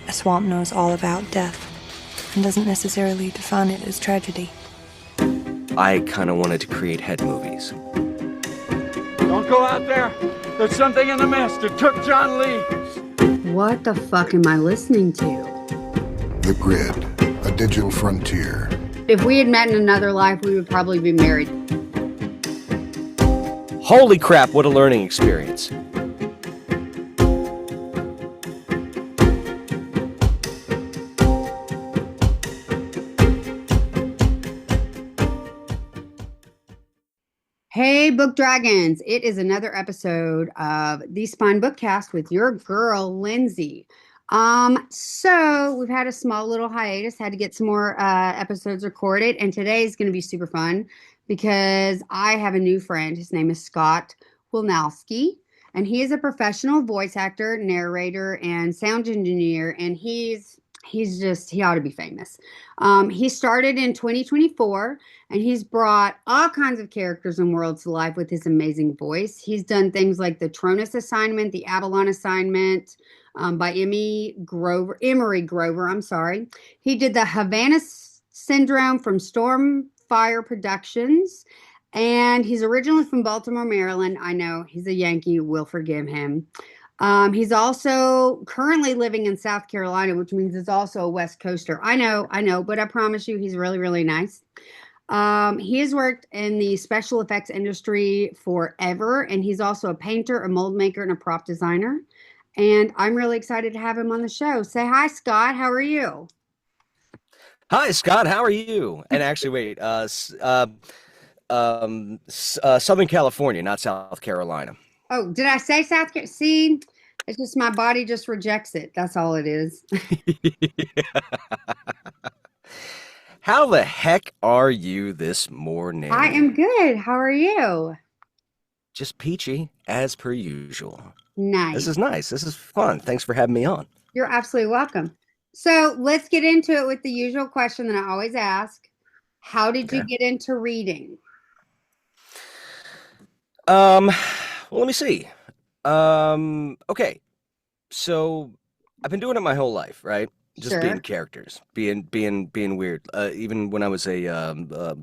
A swamp knows all about death and doesn't necessarily define it as tragedy. I kind of wanted to create head movies. Don't go out there. There's something in the mist. It took John Lee. What the fuck am I listening to? The Grid, a digital frontier. If we had met in another life, we would probably be married. Holy crap, what a learning experience. Hey, Book Dragons. It is another episode of the Spine Bookcast with your girl, Lindsay. So we've had a small little hiatus, had to get some more episodes recorded, and today is going to be super fun because I have a new friend. His name is Scott Welnosky, and he is a professional voice actor, narrator, and sound engineer, and he ought to be famous. He started in 2024, and he's brought all kinds of characters and worlds to life with his amazing voice. He's done things like the Tronus assignment, the Avalon assignment, by Emery Grover. I'm sorry. He did the Havana Syndrome from Stormfire Productions, and he's originally from Baltimore, Maryland. I know he's a Yankee. We'll forgive him. He's also currently living in South Carolina, which means he's also a West Coaster. I know, but I promise you he's really, really nice. He has worked in the special effects industry forever, and he's also a painter, a mold maker, and a prop designer. And I'm really excited to have him on the show. Say hi, Scott. How are you? Hi, Scott. How are you? And actually, wait, Southern California, not South Carolina. Oh, did I say South Carolina? See, it's just my body just rejects it. That's all it is. How the heck are you this morning? I am good. How are you? Just peachy, as per usual. Nice. This is nice. This is fun. Thanks for having me on. You're absolutely welcome. So let's get into it with the usual question that I always ask. How did you get into reading? Well, let me see. Okay. So I've been doing it my whole life, right? Just Sure. being characters, being weird. Even when I was a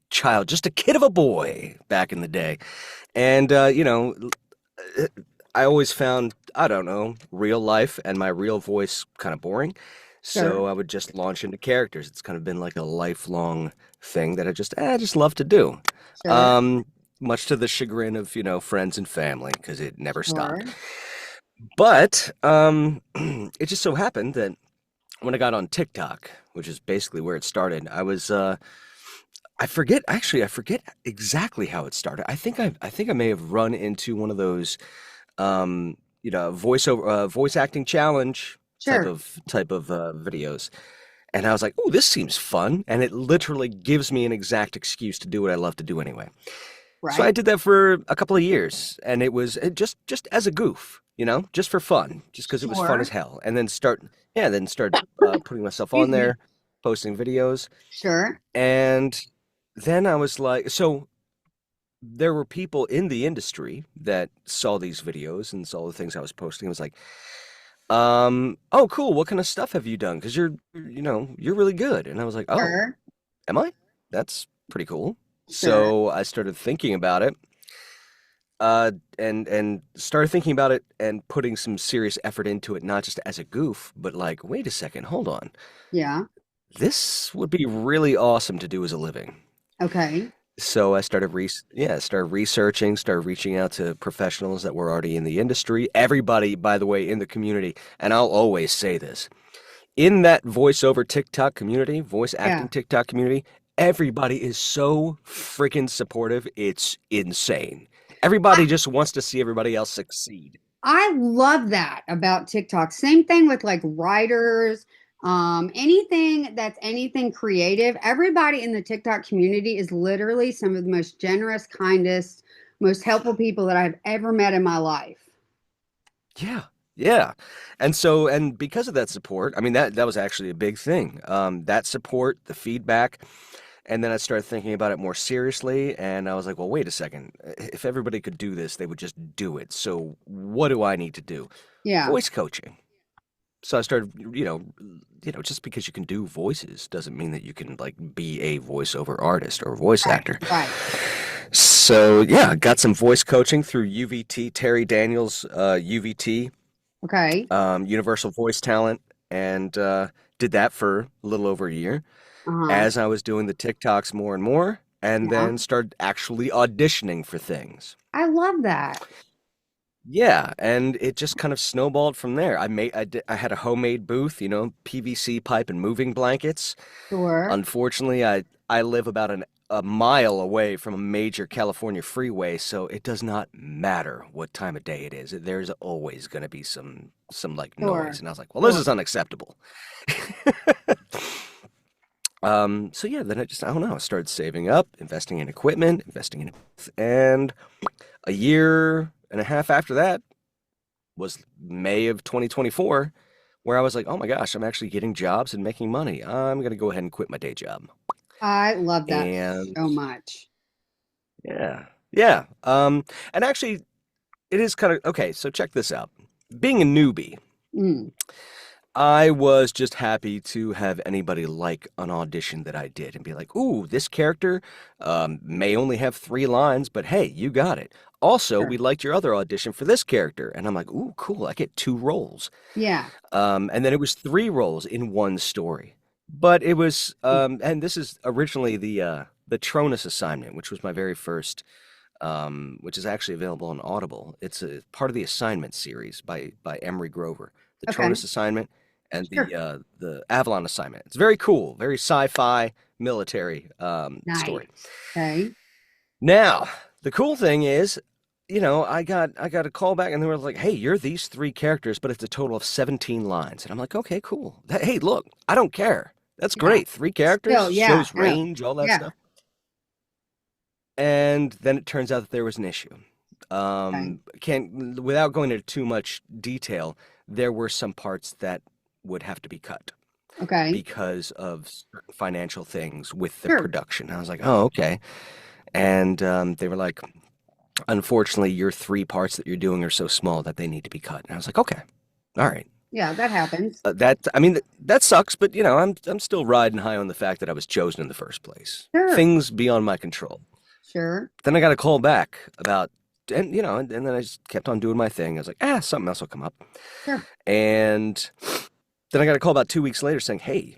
child, just a kid of a boy back in the day. And I always found, I don't know, real life and my real voice kind of boring. So Sure. I would just launch into characters. It's kind of been like a lifelong thing that I just love to do. Sure. Much to the chagrin of, friends and family, because it never stopped. Sure. But it just so happened that when I got on TikTok, which is basically where it started, I was I forget exactly how it started. I think I may have run into one of those voice acting challenge type Sure. of videos. And I was like, "Oh, this seems fun." And it literally gives me an exact excuse to do what I love to do anyway. So I Right. did that for a couple of years, and it was just as a goof, just for fun, just because it was fun Sure. as hell. And then start putting myself Excuse on me. there, posting videos, Sure. and then I was like, so there were people in the industry that saw these videos and saw the things I was posting. It was like, oh, cool. What kind of stuff have you done? Because you're really good. And I was like, oh, Sure. am I? That's pretty cool. Sure. So I started thinking about it, and started thinking about it and putting some serious effort into it, not just as a goof, but like, wait a second, hold on. Yeah. This would be really awesome to do as a living. Okay. So I started researching, started reaching out to professionals that were already in the industry. Everybody, by the way, in the community, and I'll always say this, in that voiceover TikTok community, voice acting TikTok community, everybody is so freaking supportive. It's insane. Everybody just wants to see everybody else succeed. I love that about TikTok. Same thing with like writers, anything creative. Everybody in the TikTok community is literally some of the most generous, kindest, most helpful people that I've ever met in my life. Yeah. Yeah. And because of that support, I mean, that was actually a big thing. That support, the feedback. And then I started thinking about it more seriously, and I was like, well, wait a second. If everybody could do this, they would just do it. So what do I need to do? Yeah. Voice coaching. So I started, just because you can do voices doesn't mean that you can like be a voiceover artist or voice actor. Right. So yeah, got some voice coaching through UVT, Terry Daniels, UVT, Okay. Universal Voice Talent, and did that for a little over a year Uh-huh. as I was doing the TikToks more and more, and Yeah. then started actually auditioning for things. I love that. Yeah, and it just kind of snowballed from there. I had a homemade booth, PVC pipe and moving blankets. Sure. Unfortunately, I live about a mile away from a major California freeway, so it does not matter what time of day it is. There's always going to be some like Sure. noise, and I was like, well, this is unacceptable. So yeah, then I don't know, I started saving up, investing in equipment, and a year and a half after that was May of 2024, where I was like, oh my gosh, I'm actually getting jobs and making money. I'm going to go ahead and quit my day job. I love that And so much. yeah. Yeah. And actually it is kind of okay, so check this out. Being a newbie, Mm. I was just happy to have anybody like an audition that I did and be like, ooh, this character may only have 3 lines, but hey, you got it. Also, Sure. we liked your other audition for this character. And I'm like, ooh, cool, I get 2 roles. Yeah. And then it was 3 roles in one story. But it was, and this is originally the Tronus assignment, which was my very first, which is actually available on Audible. It's a part of the assignment series by Emery Grover. The Okay. Tronus assignment and Sure. the Avalon assignment. It's very cool, very sci-fi military Nice. story. Okay. Now, the cool thing is, I got a call back and they were like, hey, you're these 3 characters, but it's a total of 17 lines. And I'm like, okay, cool. Hey, look, I don't care. That's Yeah. great. 3 characters, Still, yeah, shows yeah. range, all that Yeah. stuff. And then it turns out that there was an issue. Without going into too much detail, there were some parts that would have to be cut Okay. because of certain financial things with the Sure. production. I was like, oh, okay. And they were like, unfortunately, your 3 parts that you're doing are so small that they need to be cut. And I was like, okay, all right. Yeah, that happens. That sucks, but I'm still riding high on the fact that I was chosen in the first place. Sure. Things beyond my control. Sure. Then I got a call back and then I just kept on doing my thing. I was like, something else will come up. Sure. And then I got a call about 2 weeks later saying, hey,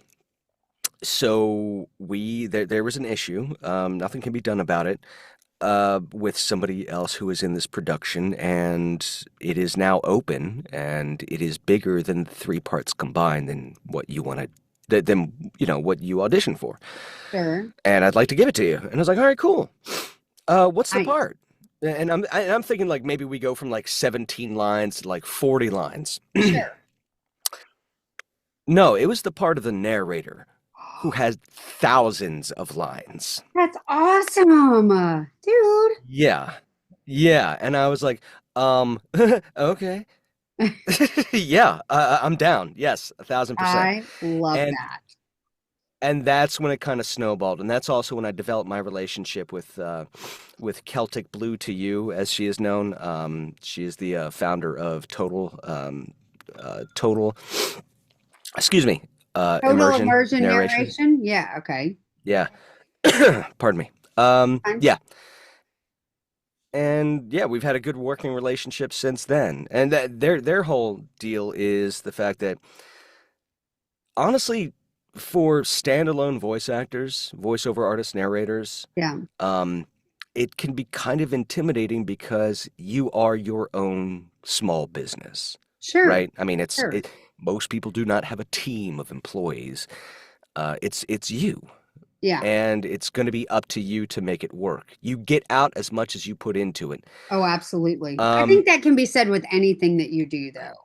so there was an issue. Nothing can be done about it. With somebody else who is in this production, and it is now open, and it is bigger than the 3 parts combined than what you wanted, than what you auditioned for. Sure. And I'd like to give it to you. And I was like, all right, cool. What's the Nice. part? And I'm thinking like maybe we go from like 17 lines to like 40 lines. Sure. No, it was the part of the narrator who has thousands of lines. That's awesome, dude. Yeah. Yeah. And I was like, okay. Yeah, I'm down. Yes, 1,000%. I love And that. and that's when it kind of snowballed. And that's also when I developed my relationship with Celtic Blue to You, as she is known. She is the founder of Total excuse me, Total immersion narration. Yeah. Okay. Yeah. Pardon me. Fine. Yeah. And yeah, we've had a good working relationship since then. And their whole deal is the fact that honestly, for standalone voice actors, voiceover artists, narrators, Yeah. it can be kind of intimidating because you are your own small business, Sure. right? I mean, Sure. most people do not have a team of employees. It's you. Yeah. And it's going to be up to you to make it work. You get out as much as you put into it. Oh, absolutely. I think that can be said with anything that you do, though.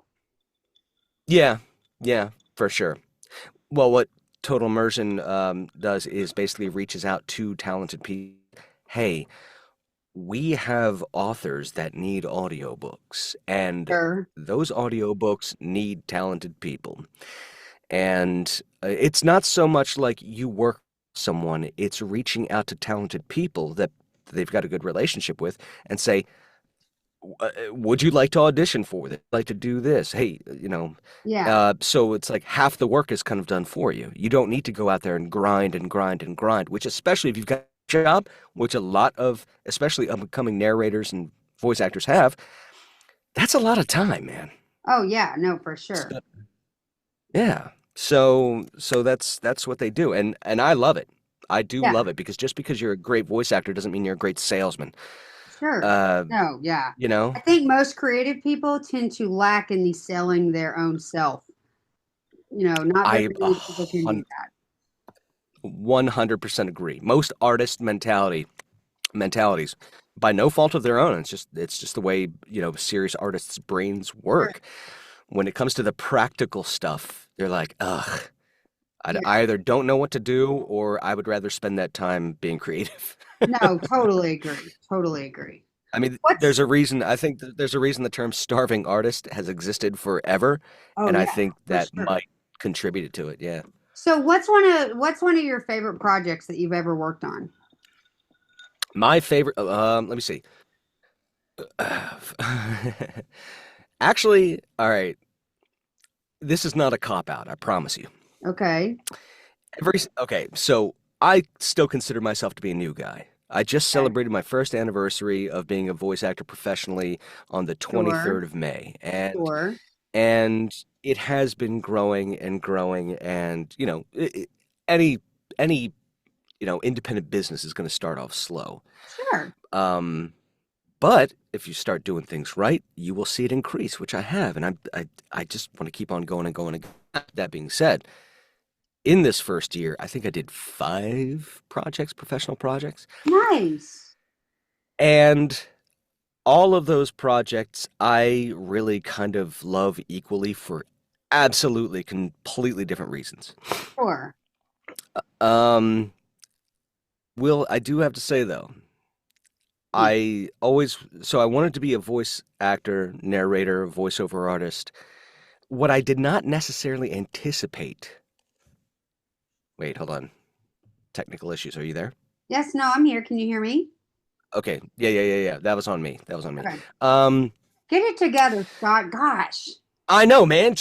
Yeah, for sure. Well, what Total Immersion does is basically reaches out to talented people. Hey, we have authors that need audiobooks, and Sure. those audiobooks need talented people. And it's not so much like you work with someone, it's reaching out to talented people that they've got a good relationship with and say, would you like to audition for this? Like to do this? Hey, Yeah. so it's like half the work is kind of done for you. You don't need to go out there and grind and grind and grind, which especially if you've got a job, which a lot of, especially upcoming narrators and voice actors have, that's a lot of time, man. Oh yeah, no, for sure. So- yeah. So that's what they do. And I love it. I do Yeah, love it because just because you're a great voice actor doesn't mean you're a great salesman. sure. Uh, No, yeah. you know, I think most creative people tend to lack in the selling their own self. Not very I many people can do that. 100% agree. Most artist mentalities, by no fault of their own. It's just the way, serious artists' brains Sure. work. When it comes to the practical stuff, they're like, ugh, Yeah. I either don't know what to do or I would rather spend that time being creative. No, totally agree. Totally agree. I mean, What's I think there's a reason the term starving artist has existed forever, Oh and I yeah, think for that sure. might contribute to it. Yeah. So what's one of your favorite projects that you've ever worked on? My favorite, let me see. Actually, all right, this is not a cop out, I promise you. Okay. Okay, so I still consider myself to be a new guy. I just Okay. celebrated my first anniversary of being a voice actor professionally on the Sure. 23rd of May, and Sure. and it has been growing and growing, and any any independent business is going to start off slow. Sure. Um, but if you start doing things right, you will see it increase, which I have, and I just want to keep on going and going and going. That being said, in this first year, I think I did 5 professional projects, Nice. and all of those projects I really kind of love equally for absolutely completely different reasons. Sure. Um, I do have to say though, Yeah. I wanted to be a voice actor, narrator, voiceover artist. What I did not necessarily anticipate. Wait, hold on. Technical issues. Are you there? Yes, no, I'm here. Can you hear me? Okay. Yeah. That was on me. That was on me. Okay. Um, Get it together, Scott. Gosh. I know, man.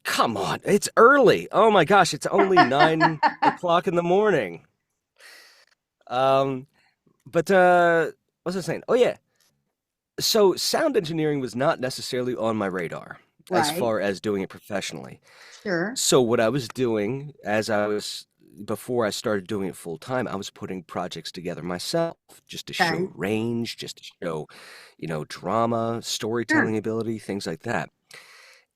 Come on. It's early. Oh my gosh, it's only 9 o'clock in the morning. Um, but what was I saying? Oh yeah. So sound engineering was not necessarily on my radar as Right. far as doing it professionally. Sure. So what I was doing before I started doing it full time, I was putting projects together myself just to Okay. show range, just to show, drama, Sure. storytelling ability, things like that.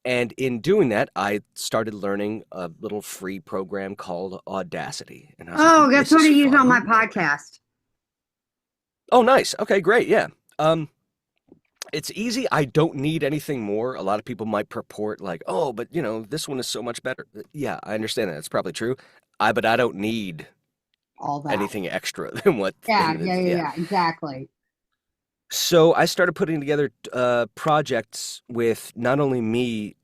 And in doing that, I started learning a little free program called Audacity. And I was like, Oh, that's this what I is use on my fun. podcast. Oh, nice. Okay, great. Yeah. It's easy. I don't need anything more. A lot of people might purport like, oh, but this one is so much better. Yeah, I understand that. It's probably true. But I don't need All that. anything extra than what Yeah, thing yeah, is. yeah, Yeah. yeah, exactly. So I started putting together projects with not only me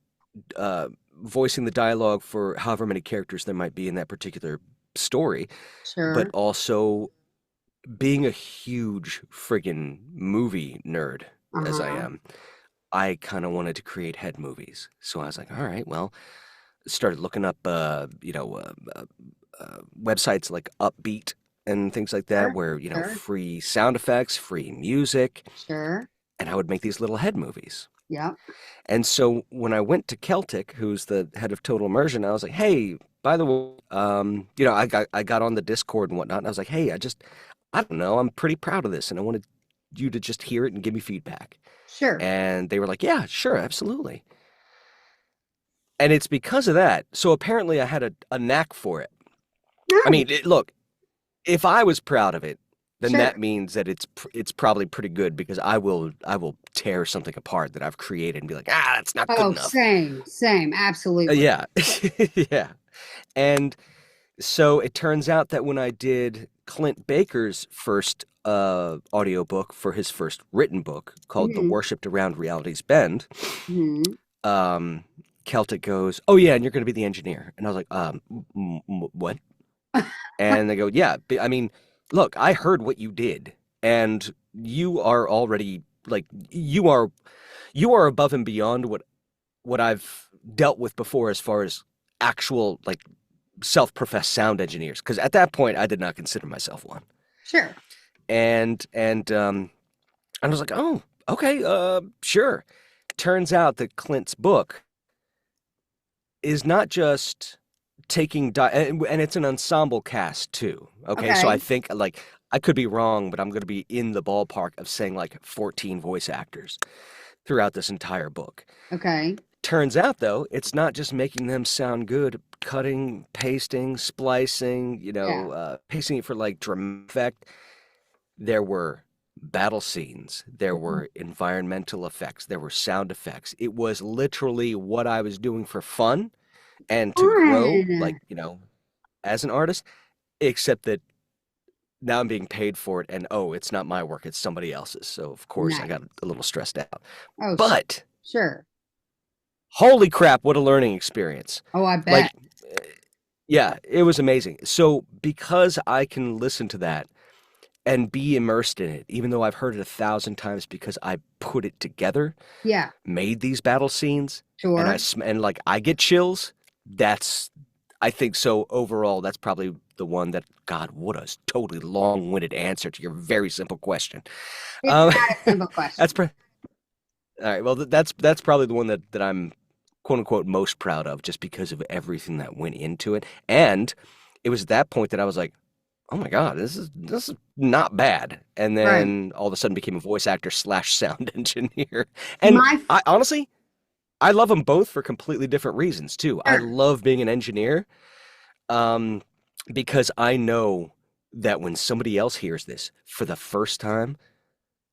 voicing the dialogue for however many characters there might be in that particular story, but Sure. also being a huge friggin' movie nerd as I Uh-huh. am. I kind of wanted to create head movies. So I was like, all right, well, started looking up, websites like Upbeat and things like that, Sure. where, Sure. free sound effects, free music, Sure. and I would make these little head movies. Yep. And so when I went to Celtic, who's the head of Total Immersion, I was like, hey, by the way, I got on the Discord and whatnot, and I was like, hey, I don't know, I'm pretty proud of this, and I wanted you to just hear it and give me feedback. Sure. And they were like, yeah, sure, absolutely. And it's because of that. So apparently I had a knack for it. I Nice. mean, look, if I was proud of it, then Sure. that means that it's probably pretty good because I will tear something apart that I've created and be like, that's not good Oh, enough. same, absolutely. Yeah. Yeah. And so it turns out that when I did Clint Baker's first audiobook for his first written book called The Mhm. Worshipped Around Reality's Bend, Mhm. Celtic goes, oh yeah, and you're going to be the engineer. And I was like, what? And they go, yeah, I mean, look, I heard what you did, and you are already like you are above and beyond what I've dealt with before as far as actual like self-professed sound engineers, because at that point I did not consider myself one. Sure. And I was like, oh, okay, sure. Turns out that Clint's book is not just taking and it's an ensemble cast too. Okay, so I think like I could be wrong, but I'm going to be in the ballpark of saying like 14 voice actors throughout this entire book. Okay. Turns out though, it's not just making them sound good, cutting, pasting, splicing, pasting it for like dramatic effect. There were battle scenes, there were environmental effects, there were sound effects. It was literally what I was doing for fun and to grow, like, as an artist, except that now I'm being paid for it, and it's not my work, it's somebody else's. So of course I got a little stressed out. Oh, but sure. Holy crap, what a learning experience. Oh, I bet. Like, yeah, it was amazing. So because I can listen to that and be immersed in it, even though I've heard it 1,000 times because I put it together, made these battle scenes, sure, and like I get chills. I think so. Overall, that's probably the one that. God, what a totally long-winded answer to your very simple question. It's not a simple question. All right. Well, that's probably the one that I'm quote unquote most proud of, just because of everything that went into it. And it was at that point that I was like, oh my God, this is not bad. And then all of a sudden became a voice actor / sound engineer. And I honestly, I love them both for completely different reasons too. I love being an engineer, because I know that when somebody else hears this for the first time,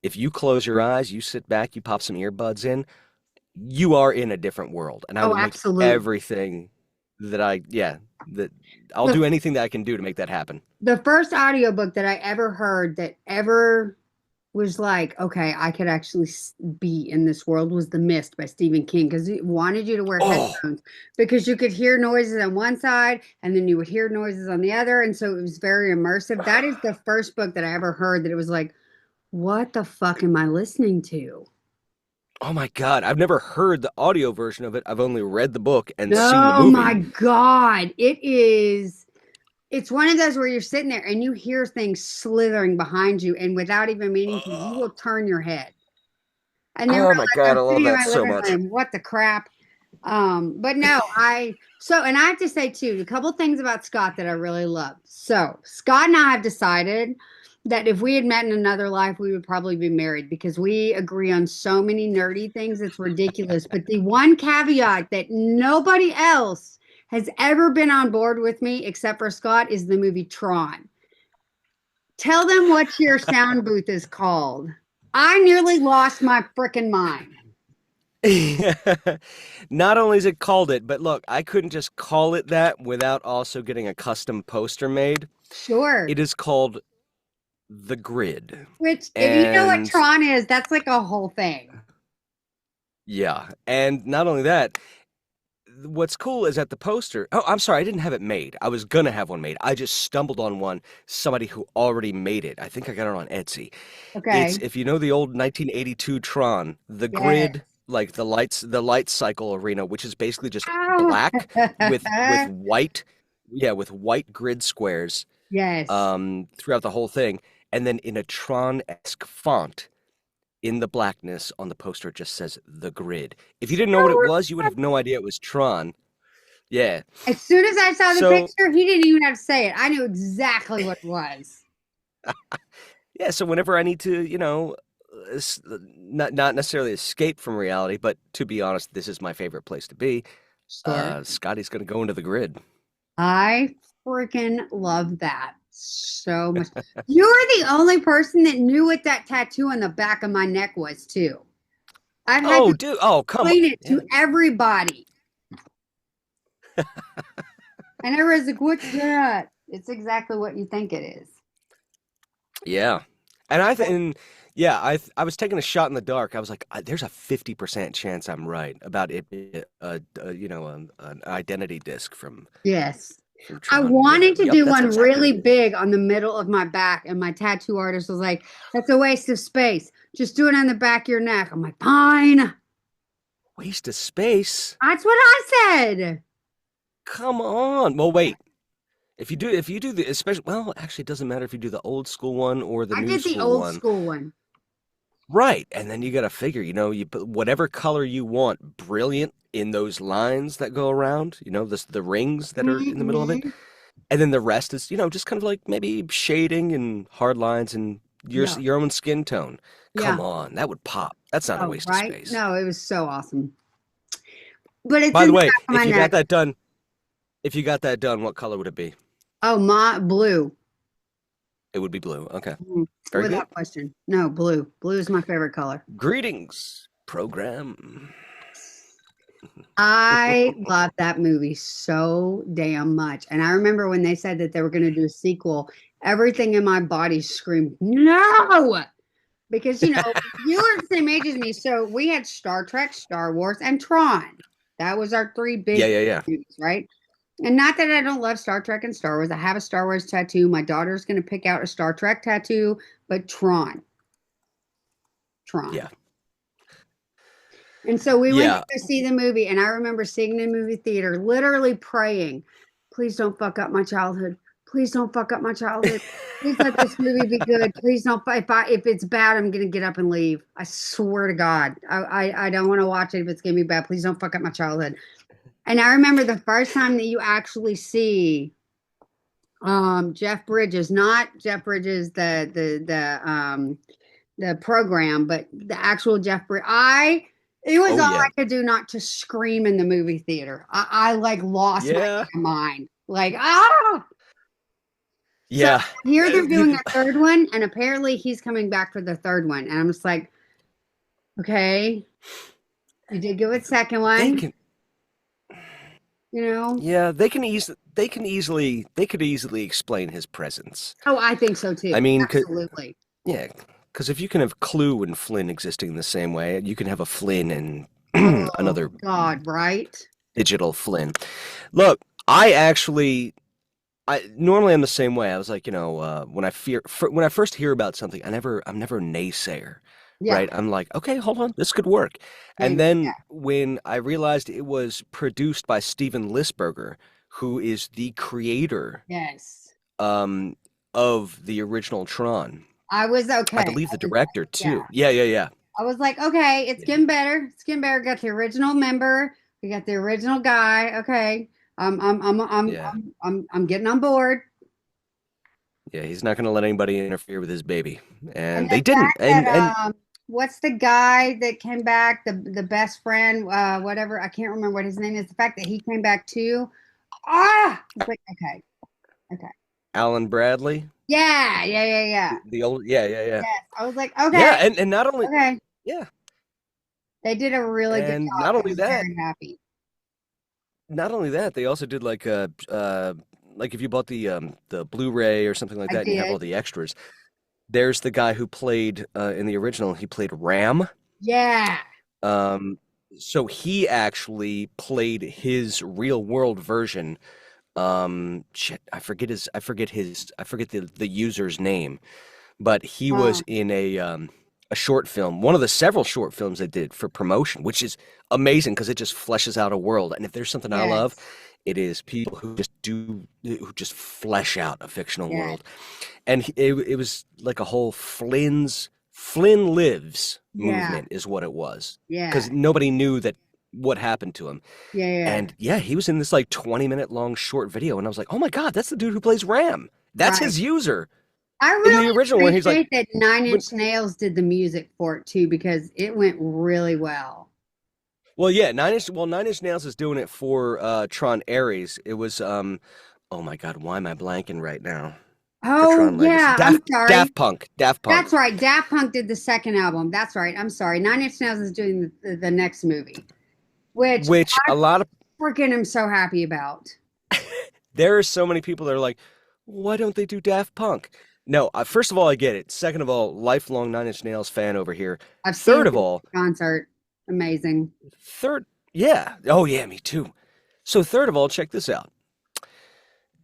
if you close your eyes, you sit back, you pop some earbuds in, you are in a different world. And I will make everything that I'll do anything that I can do to make that happen. The first audiobook that I ever heard that ever was like, okay, I could actually be in this world was The Mist by Stephen King, because he wanted you to wear headphones because you could hear noises on one side and then you would hear noises on the other. And so it was very immersive. That is the first book that I ever heard that it was like, what the fuck am I listening to? Oh my God, I've never heard the audio version of it. I've only read the book and seen the Oh movie. my God. It's one of those where you're sitting there and you hear things slithering behind you, and without even meaning to, you will turn your head. And then my God, I love that so much. What the crap? But no, and I have to say too, a couple things about Scott that I really love. So Scott and I have decided that if we had met in another life, we would probably be married, because we agree on so many nerdy things. It's ridiculous. But the one caveat that nobody else has ever been on board with me except for Scott is the movie Tron. Tell them what your sound booth is called. I nearly lost my freaking mind. Not only is it called it, but look, I couldn't just call it that without also getting a custom poster made. Sure. It is called The Grid. Which, if you know what Tron is, that's like a whole thing. Yeah. And not only that, what's cool is that the poster, I'm sorry, I didn't have it made. I was going to have one made. I just stumbled on somebody who already made it. I think I got it on Etsy. Okay. It's, if you know the old 1982 Tron, the grid, like the light cycle arena, which is basically just black with white, with white grid squares. Yes. Throughout the whole thing. And then in a Tron-esque font, in the blackness on the poster, it just says The Grid. If you didn't know what it was, you would have no idea it was Tron. Yeah. As soon as I saw the picture, he didn't even have to say it. I knew exactly what it was. Yeah, so whenever I need to, not necessarily escape from reality, but to be honest, this is my favorite place to be. Sure. Scotty's going to go into The Grid. I freaking love that so much. You are the only person that knew what that tattoo on the back of my neck was too. I've had to explain it to everybody. And everyone's like, what's that? It's exactly what you think it is. Yeah. And I was taking a shot in the dark. I was like, there's a 50% chance I'm right about it being an identity disc from from I Tron. wanted to Yep, do that's one exactly really what it is. big on the middle of my back, and my tattoo artist was like, "That's a waste of space. Just do it on the back of your neck." I'm like, "Fine." Waste of space. That's what I said. Come on. Well, wait. If you do the especially, well, actually, it doesn't matter if you do the old school one or the I new did the school old one. school one. Right. And then you got to figure, you put whatever color you want brilliant in those lines that go around, the rings that are in the middle of it. Mhm. And then the rest is, just kind of like maybe shading and hard lines and Yeah. your own skin tone. Yeah. Come on, that would pop. That's not a Oh, waste of right? space. No, it was so awesome. But it's By in the the way, back of my neck. if you got that done, what color would it be? Oh, my blue. It would be blue. Okay. Mhm. Very good. Without question. No, blue. Blue is my favorite color. Greetings, program. I love that movie so damn much. And I remember when they said that they were going to do a sequel, everything in my body screamed, no! Because, you were the same age as me. So we had Star Trek, Star Wars, and Tron. That was our three big Yeah. movies, right? And not that I don't love Star Trek and Star Wars. I have a Star Wars tattoo. My daughter's going to pick out a Star Trek tattoo, but Tron. Yeah. And so we went Yeah. to go see the movie, and I remember seeing the movie theater, literally praying, "Please don't fuck up my childhood. Please don't fuck up my childhood. Please let this movie be good. Please don't. If it's bad, I'm gonna get up and leave. I swear to God, I don't want to watch it if it's gonna be bad. Please don't fuck up my childhood." And I remember the first time that you actually see Jeff Bridges, not Jeff Bridges, the program, but the actual Jeff Bridges. It was all I could do not to scream in the movie theater. I like lost my mind. Like, Yeah. So here they're doing a third one, and apparently he's coming back for the third one. And I'm just like, okay, you did give it second one. Yeah, they could easily explain his presence. Oh, I think so too. I mean, absolutely. Because if you can have Clue and Flynn existing in the same way, you can have a Flynn and another God, right? Digital Flynn. Look, normally I'm the same way. I was like, when I first hear about something, I'm never a naysayer. Yeah. Right? I'm like, okay, hold on, this could work. And then when I realized it was produced by Steven Lisberger, who is the creator of the original Tron. I was okay. I believe the director too. Yeah. I was like, okay, it's getting better. It's getting better. Got the original member. We got the original guy. Okay. I'm getting on board. Yeah, he's not going to let anybody interfere with his baby, and they didn't. And what's the guy that came back? The best friend, whatever. I can't remember what his name is. The fact that he came back too. It's like, okay. Alan Bradley. Yeah. The old, yeah. Yes. I was like, okay. Yeah, and not only, yeah, they did a really good job. Not only that, very happy. Not only that, they also did like if you bought the Blu-ray or something like that, and you have all the extras. There's the guy who played in the original. He played Ram. Yeah. So he actually played his real world version. I forget the user's name, but he was in a short film, one of the several short films they did for promotion, which is amazing because it just fleshes out a world. And if there's something I love, it is people who just flesh out a fictional world. And it was like a whole Flynn Lives movement is what it was. Yeah. Because nobody knew what happened to him. Yeah. And he was in this like 20-minute long short video, and I was like, oh my God, that's the dude who plays Ram. That's his user. I really in the original one, he's like, that Nine Inch Nails did the music for it too, because it went really well. Well, yeah, Nine Inch Nails is doing it for Tron Ares. It was oh my God, why am I blanking right now? Oh yeah, I'm sorry. Daft Punk. That's right. Daft Punk did the second album. That's right. I'm sorry. Nine Inch Nails is doing the next movie, which a lot of freaking am so happy about. There are so many people that are like, why don't they do Daft Punk? No, first of all, I get it. Second of all, lifelong Nine Inch Nails fan over here. Third of all, concert, amazing. Oh yeah, me too. So third of all, check this out.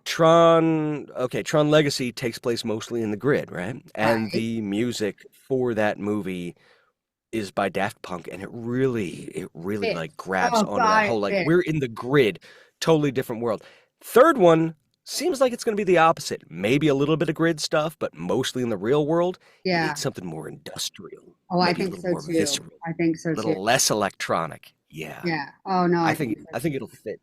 Tron Legacy takes place mostly in the grid, right? And Right. the music for that movie is by Daft Punk, and it really like grabs Oh onto that God, whole, like, it we're in the grid, totally different world. Third one seems like it's going to be the opposite. Maybe a little bit of grid stuff, but mostly in the real world. You yeah. need something more industrial, Oh, I maybe a think little so more too. visceral, I think so a too. little less electronic. Yeah, Yeah. Oh no, I I think think so I think too. it'll fit.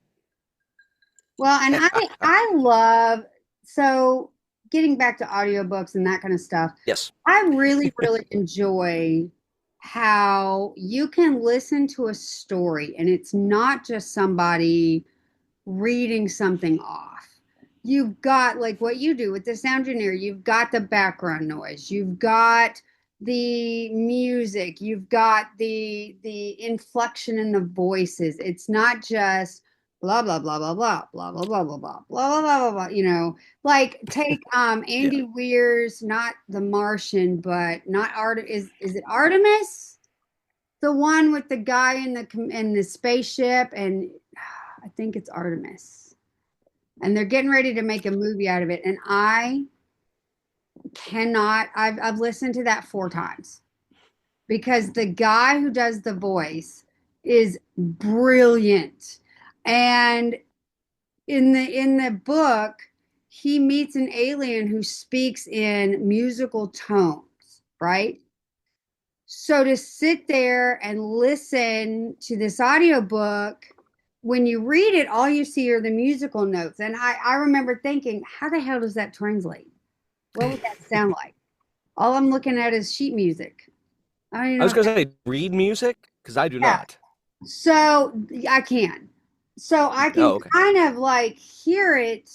Well, and I love, so getting back to audiobooks and that kind of stuff, Yes. I really, really enjoy how you can listen to a story and it's not just somebody reading something off. You've got, like what you do with the sound engineer, you've got the background noise, you've got the music, you've got the inflection in the voices. It's not just blah blah blah blah blah blah blah blah blah blah blah blah blah blah. Like take Yeah. Andy Weir's, not The Martian, but not Art, is it Artemis? The one with the guy in the spaceship, and I think it's Artemis. And they're getting ready to make a movie out of it. And I cannot, I've listened to that 4 times because the guy who does the voice is brilliant. And in the book, he meets an alien who speaks in musical tones, right? So to sit there and listen to this audiobook, when you read it, all you see are the musical notes. And I remember thinking, how the hell does that translate? What would that sound like? All I'm looking at is sheet music. I don't even I know was if going to say read music because I do yeah. not. So I can. So I can Oh, okay. kind of like hear it,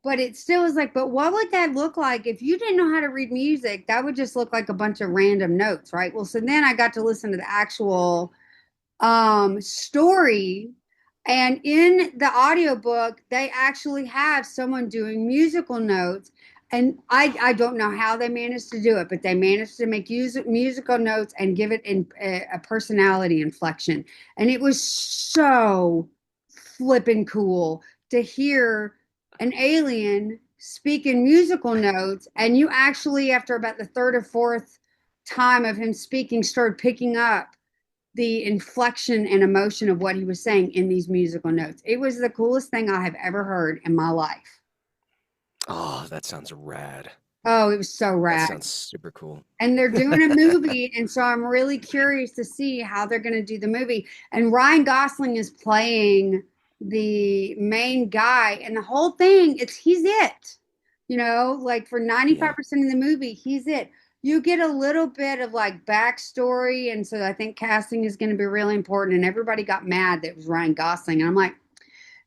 but it still is like, but what would that look like if you didn't know how to read music? That would just look like a bunch of random notes, right? Well, so then I got to listen to the actual story. And in the audiobook, they actually have someone doing musical notes. And I don't know how they managed to do it, but they managed to make musical notes and give it in a personality inflection. And it was so flippin' cool to hear an alien speak in musical notes. And you actually, after about the third or fourth time of him speaking, started picking up the inflection and emotion of what he was saying in these musical notes. It was the coolest thing I have ever heard in my life. Oh, that sounds rad. Oh, it was so That rad. sounds super cool. And they're doing a movie, and so I'm really curious to see how they're going to do the movie. And Ryan Gosling is playing the main guy, and the whole thing, he's it. Like for 95% of the movie, he's it. You get a little bit of like backstory, and so I think casting is going to be really important. And everybody got mad that it was Ryan Gosling, and I'm like,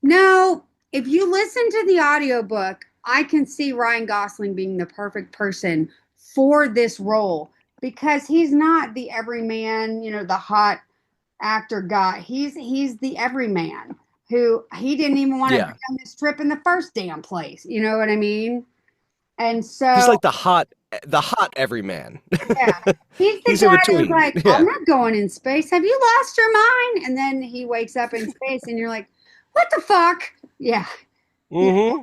no, if you listen to the audiobook, I can see Ryan Gosling being the perfect person for this role because he's not the everyman, the hot actor guy. He's the everyman who he didn't even want to be on this trip in the first damn place. You know what I mean? And so He's like the hot everyman. yeah, he's the He's in guy who's between. like, Yeah. I'm not going in space. Have you lost your mind? And then he wakes up in space, and you're like, what the fuck? Yeah. Mm-hmm.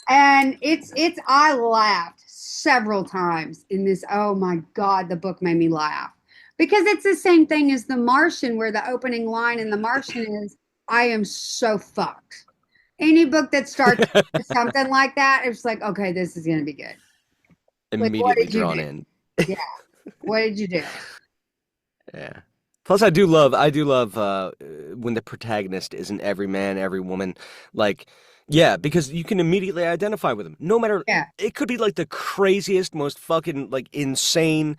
And it's I laughed several times in this. Oh my God, the book made me laugh. Because it's the same thing as The Martian, where the opening line in The Martian is, I am so fucked. Any book that starts with something like that, it's like, okay, this is gonna be good. Like, what Immediately did you drawn do? in. Yeah. What did you do? Yeah. Plus, I do love when the protagonist isn't every man, every woman. Like, yeah, because you can immediately identify with them. No matter, Yeah. it could be like the craziest, most fucking like insane,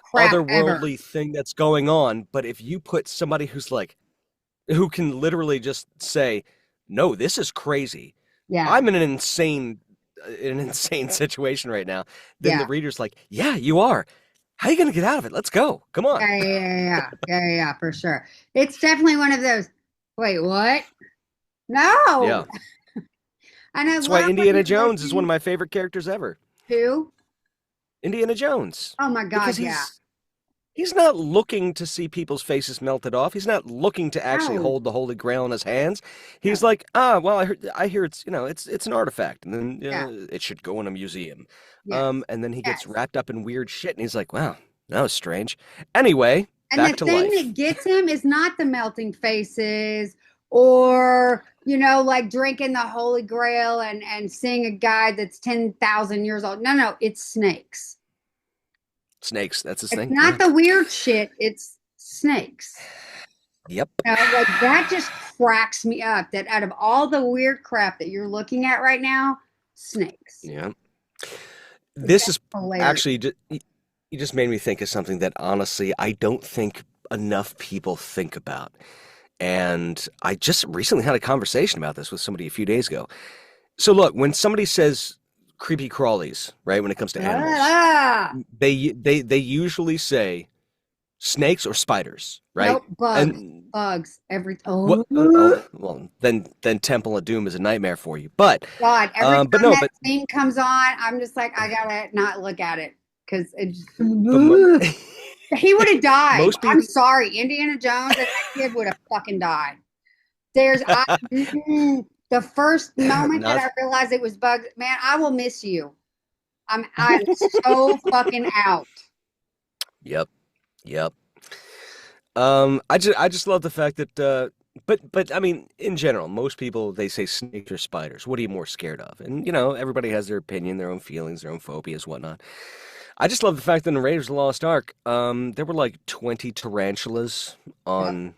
Crap ever. otherworldly thing that's going on. But if you put somebody who can literally just say, "No, this is crazy. Yeah. I'm in an insane situation right now," then Yeah. the reader's like, "Yeah, you are. How are you going to get out of it? Let's go. Come on." Yeah, for sure. It's definitely one of those. Wait, what? No. Yeah. And I That's why love when Indiana you're Jones is one listening of my favorite characters ever. to. Indiana Jones. Oh my God, Because yeah. He's not looking to see people's faces melted off. He's not looking to actually No. hold the Holy Grail in his hands. He's like, well, I hear it's, it's an artifact, and then Yeah. it should go in a museum. Yes. And then he gets Yes. wrapped up in weird shit, and he's like, wow, that was strange. Anyway, And back the to thing life. that gets him is not the melting faces or, like drinking the Holy Grail and seeing a guy that's 10,000 years old. No, it's snakes. Snakes, that's his It's thing. not the weird shit. It's snakes. Yep. Like that just cracks me up that out of all the weird crap that you're looking at right now, snakes. Yeah. This is Hilarious. actually, you just made me think of something that honestly I don't think enough people think about. And I just recently had a conversation about this with somebody a few days ago. So look, when somebody says creepy crawlies, right, when it comes to animals, Ah, they usually say snakes or spiders, right? nope, bugs. And Bugs. what? Well, then Temple of Doom is a nightmare for you. But God, every time but no, that but thing comes on, I'm just like, I gotta not look at it because he would have died. most people, I'm sorry, Indiana Jones and that kid would have fucking died. The first moment that I realized it was bugs, man, I will miss you. I'm so fucking out. Yep. I just love the fact that but I mean, in general, most people, they say snakes or spiders. What are you more scared of? And everybody has their opinion, their own feelings, their own phobias, whatnot. I just love the fact that in Raiders of the Lost Ark, there were like 20 tarantulas on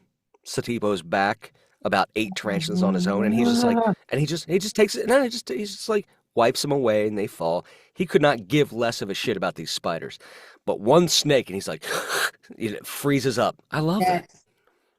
Satipo's back, about 8 tarantulas on his own, and he's just like, and he just takes it, and he's just like wipes them away, and they fall. He could not give less of a shit about these spiders, but one snake, and he's like, it freezes up. I love that.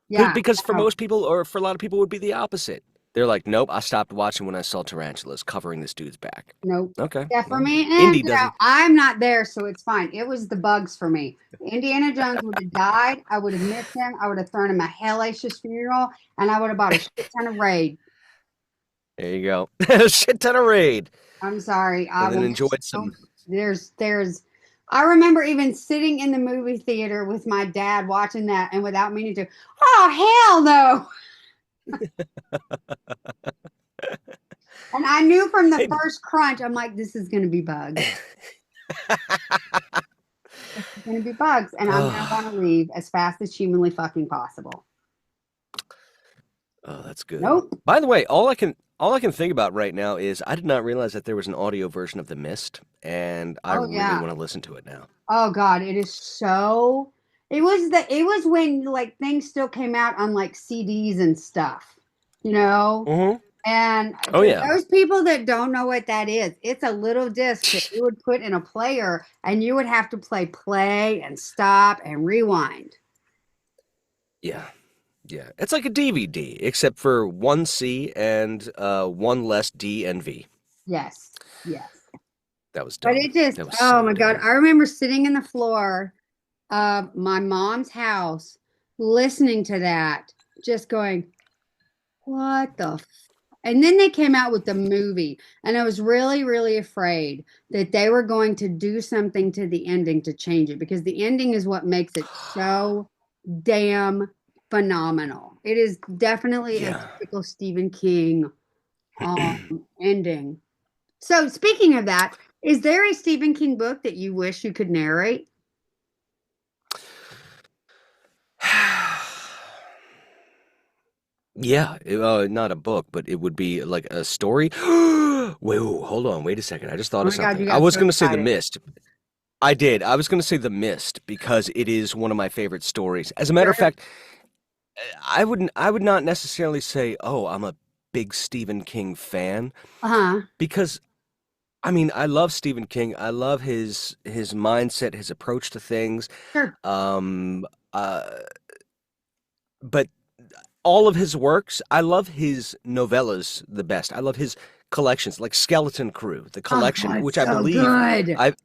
Yeah, Because for most people, or for a lot of people, it would be the opposite. They're like, nope, I stopped watching when I saw tarantulas covering this dude's back. nope. Okay. Yeah, for well, me, Indy doesn't. I'm not there, so it's fine. It was the bugs for me. Indiana Jones would have died. I would have missed him. I would have thrown him a hellacious funeral, and I would have bought a shit ton of Raid. There you go. A shit ton of Raid. I'm sorry. And then enjoyed some. There's. I remember even sitting in the movie theater with my dad watching that, and without meaning to. Oh hell no! And I knew from the first crunch, I'm like, this is going to be bugs. It's going to be bugs, and I'm going to want to leave as fast as humanly fucking possible. Oh, that's good. Nope. By the way, all I can think about right now is I did not realize that there was an audio version of The Mist, and I really want to listen to it now. Oh God, it is so. It was when like things still came out on like CDs and stuff, Mm-hmm. And those people that don't know what that is, it's a little disc that you would put in a player, and you would have to play and stop and rewind. Yeah. It's like a DVD, except for one C and one less D and V. Yes. That was dumb. But it just, oh my God, I remember sitting in the floor of my mom's house, listening to that, just going, what the and then they came out with the movie, and I was really, really afraid that they were going to do something to the ending to change it, because the ending is what makes it so damn phenomenal. It is definitely a typical Stephen King ending. So speaking of that, is there a Stephen King book that you wish you could narrate? Yeah, not a book, but it would be like a story. Hold on, wait a second. I just thought of something. I was going to say The Mist. I did. I was going to say The Mist because it is one of my favorite stories. As a matter of fact, I would not necessarily say, "Oh, I'm a big Stephen King fan," because I mean, I love Stephen King. I love his mindset, his approach to things. Sure. But all of his works, I love his novellas the best. I love his collections, like Skeleton Crew, the collection, which I believe, I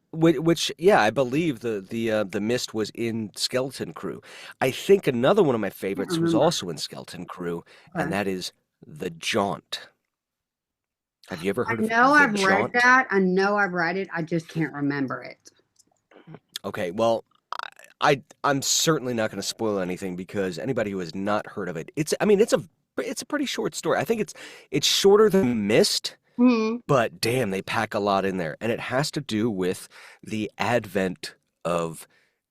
believe the Mist was in Skeleton Crew. I think another one of my favorites was also in Skeleton Crew, and that is The Jaunt. Have you ever heard of The Jaunt? I've read that. I know I've read it. I just can't remember it. Okay, well, I'm certainly not going to spoil anything because anybody who has not heard of it, it's a pretty short story. I think it's shorter than Mist, Hmm. but damn, they pack a lot in there, and it has to do with the advent of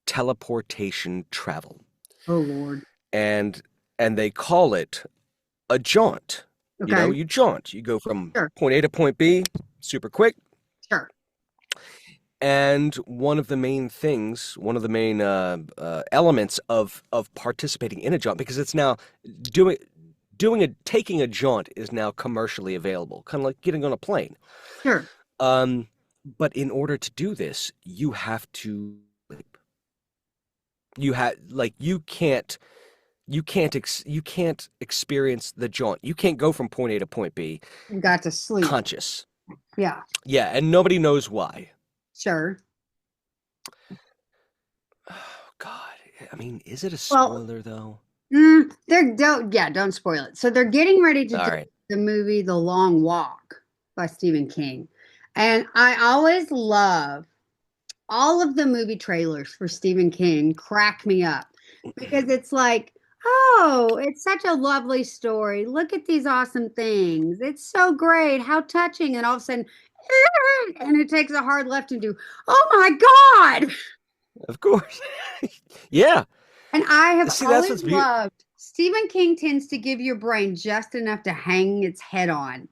teleportation travel, Oh Lord. and they call it a jaunt. Okay. You jaunt. You go from Sure. point A to point B super quick. Sure. And one of the main elements of participating in a jaunt, because it's now taking a jaunt is now commercially available, kind of like getting on a plane. Sure. But in order to do this, you have to sleep. You can't experience the jaunt. You can't go from point A to point B You got to sleep. conscious. Yeah. Yeah, and nobody knows why. Sure. Oh God. I mean, is it a Well, spoiler though? Don't spoil it. So they're getting ready to All do right. the movie The Long Walk by Stephen King. And I always love all of the movie trailers for Stephen King crack me up because it's like, oh, it's such a lovely story. Look at these awesome things. It's so great. How touching. And all of a sudden, and it takes a hard left into, oh my God. Of course. Yeah. And I have See, that's always what's beautiful. loved Stephen King tends to give your brain just enough to hang its head on.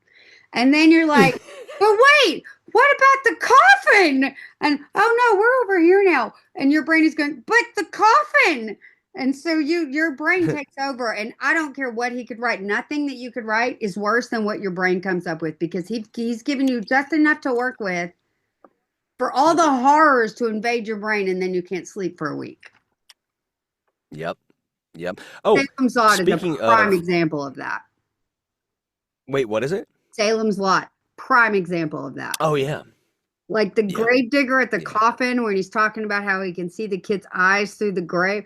And then you're like, but wait, what about the coffin? And oh no, we're over here now. And your brain is going, but the coffin. And so your brain takes over. And I don't care what he could write. Nothing that you could write is worse than what your brain comes up with because he's given you just enough to work with for all the horrors to invade your brain, and then you can't sleep for a week. Yep. Oh, Salem's Lot is a speaking prime of, example of that. wait, what is it? Salem's Lot, prime example of that. Oh yeah. Like the Yeah. grave digger at the Yeah. coffin when he's talking about how he can see the kid's eyes through the grave.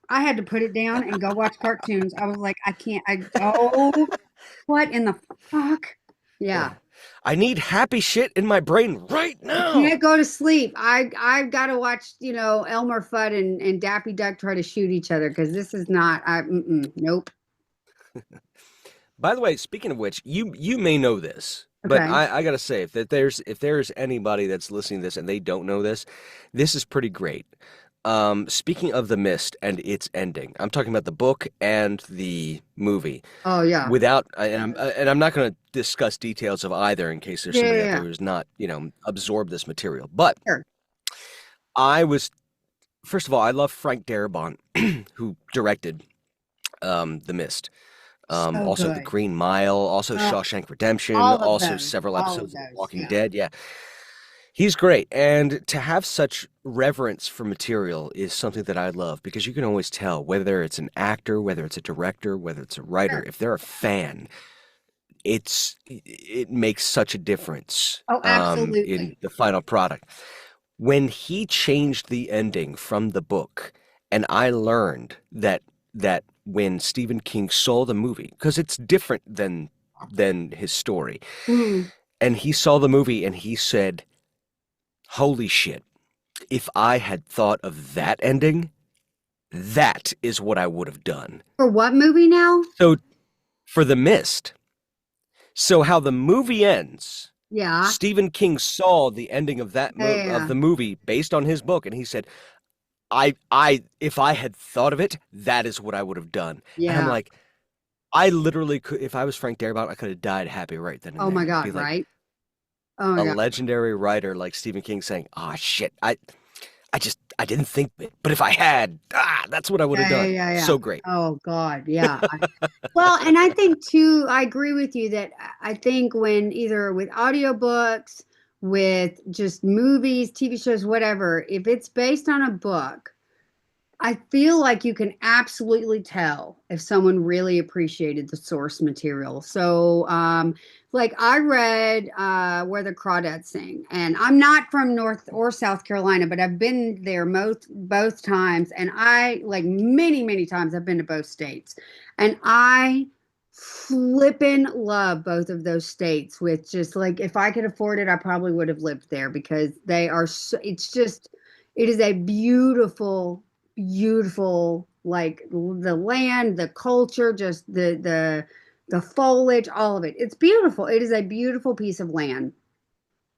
I had to put it down and go watch cartoons. I was like, I can't. What in the fuck? Yeah. I need happy shit in my brain right now. Can't go to sleep. I've got to watch, Elmer Fudd and Daffy Duck try to shoot each other because this is not. Nope. By the way, speaking of which, you may know this, but Okay. I gotta say, if there's anybody that's listening to this and they don't know this, this is pretty great. Speaking of The Mist and its ending, I'm talking about the book and the movie. Oh yeah. And I'm not going to discuss details of either in case there's somebody out there who's not, absorbed this material. But Sure. First of all, I love Frank Darabont, who directed The Mist. Also The good. Green Mile, also Shawshank Redemption, all of also those, several all of episodes of those, Walking yeah. Dead. Yeah. He's great. And to have such reverence for material is something that I love because you can always tell whether it's an actor, whether it's a director, whether it's a writer, Sure. if they're a fan, it makes such a difference Oh, absolutely. in the final product. When he changed the ending from the book, and I learned that when Stephen King saw the movie, because it's different than his story, Mhm. and he saw the movie and he said, holy shit, if I had thought of that ending, that is what I would have done. For what movie now? So for The Mist, so how the movie ends, Yeah. Stephen King saw the ending of that Yeah. of the movie based on his book, and he said, if I had thought of it, that is what I would have done. And I'm Yeah. like, I literally could, if I was Frank Darabont, I could have died happy right then and Oh there. my Be God, like, right? Oh my a God. legendary writer like Stephen King saying, "Ah, shit, I didn't think of it, but if I had, that's what I would have done." Yeah. So great. Oh God, yeah. Well, and I think too, I agree with you that I think when either with audiobooks, with just movies, TV shows, whatever, if it's based on a book, I feel like you can absolutely tell if someone really appreciated the source material. So, like I read Where the Crawdads Sing, and I'm not from North or South Carolina, but I've been there both times, and I like many times I've been to both states, and I flippin' love both of those states. With just like if I could afford it, I probably would have lived there because they are so. It's just It is a beautiful, beautiful, like the land, the culture, just the foliage, all of it. It's beautiful. It is a beautiful piece of land.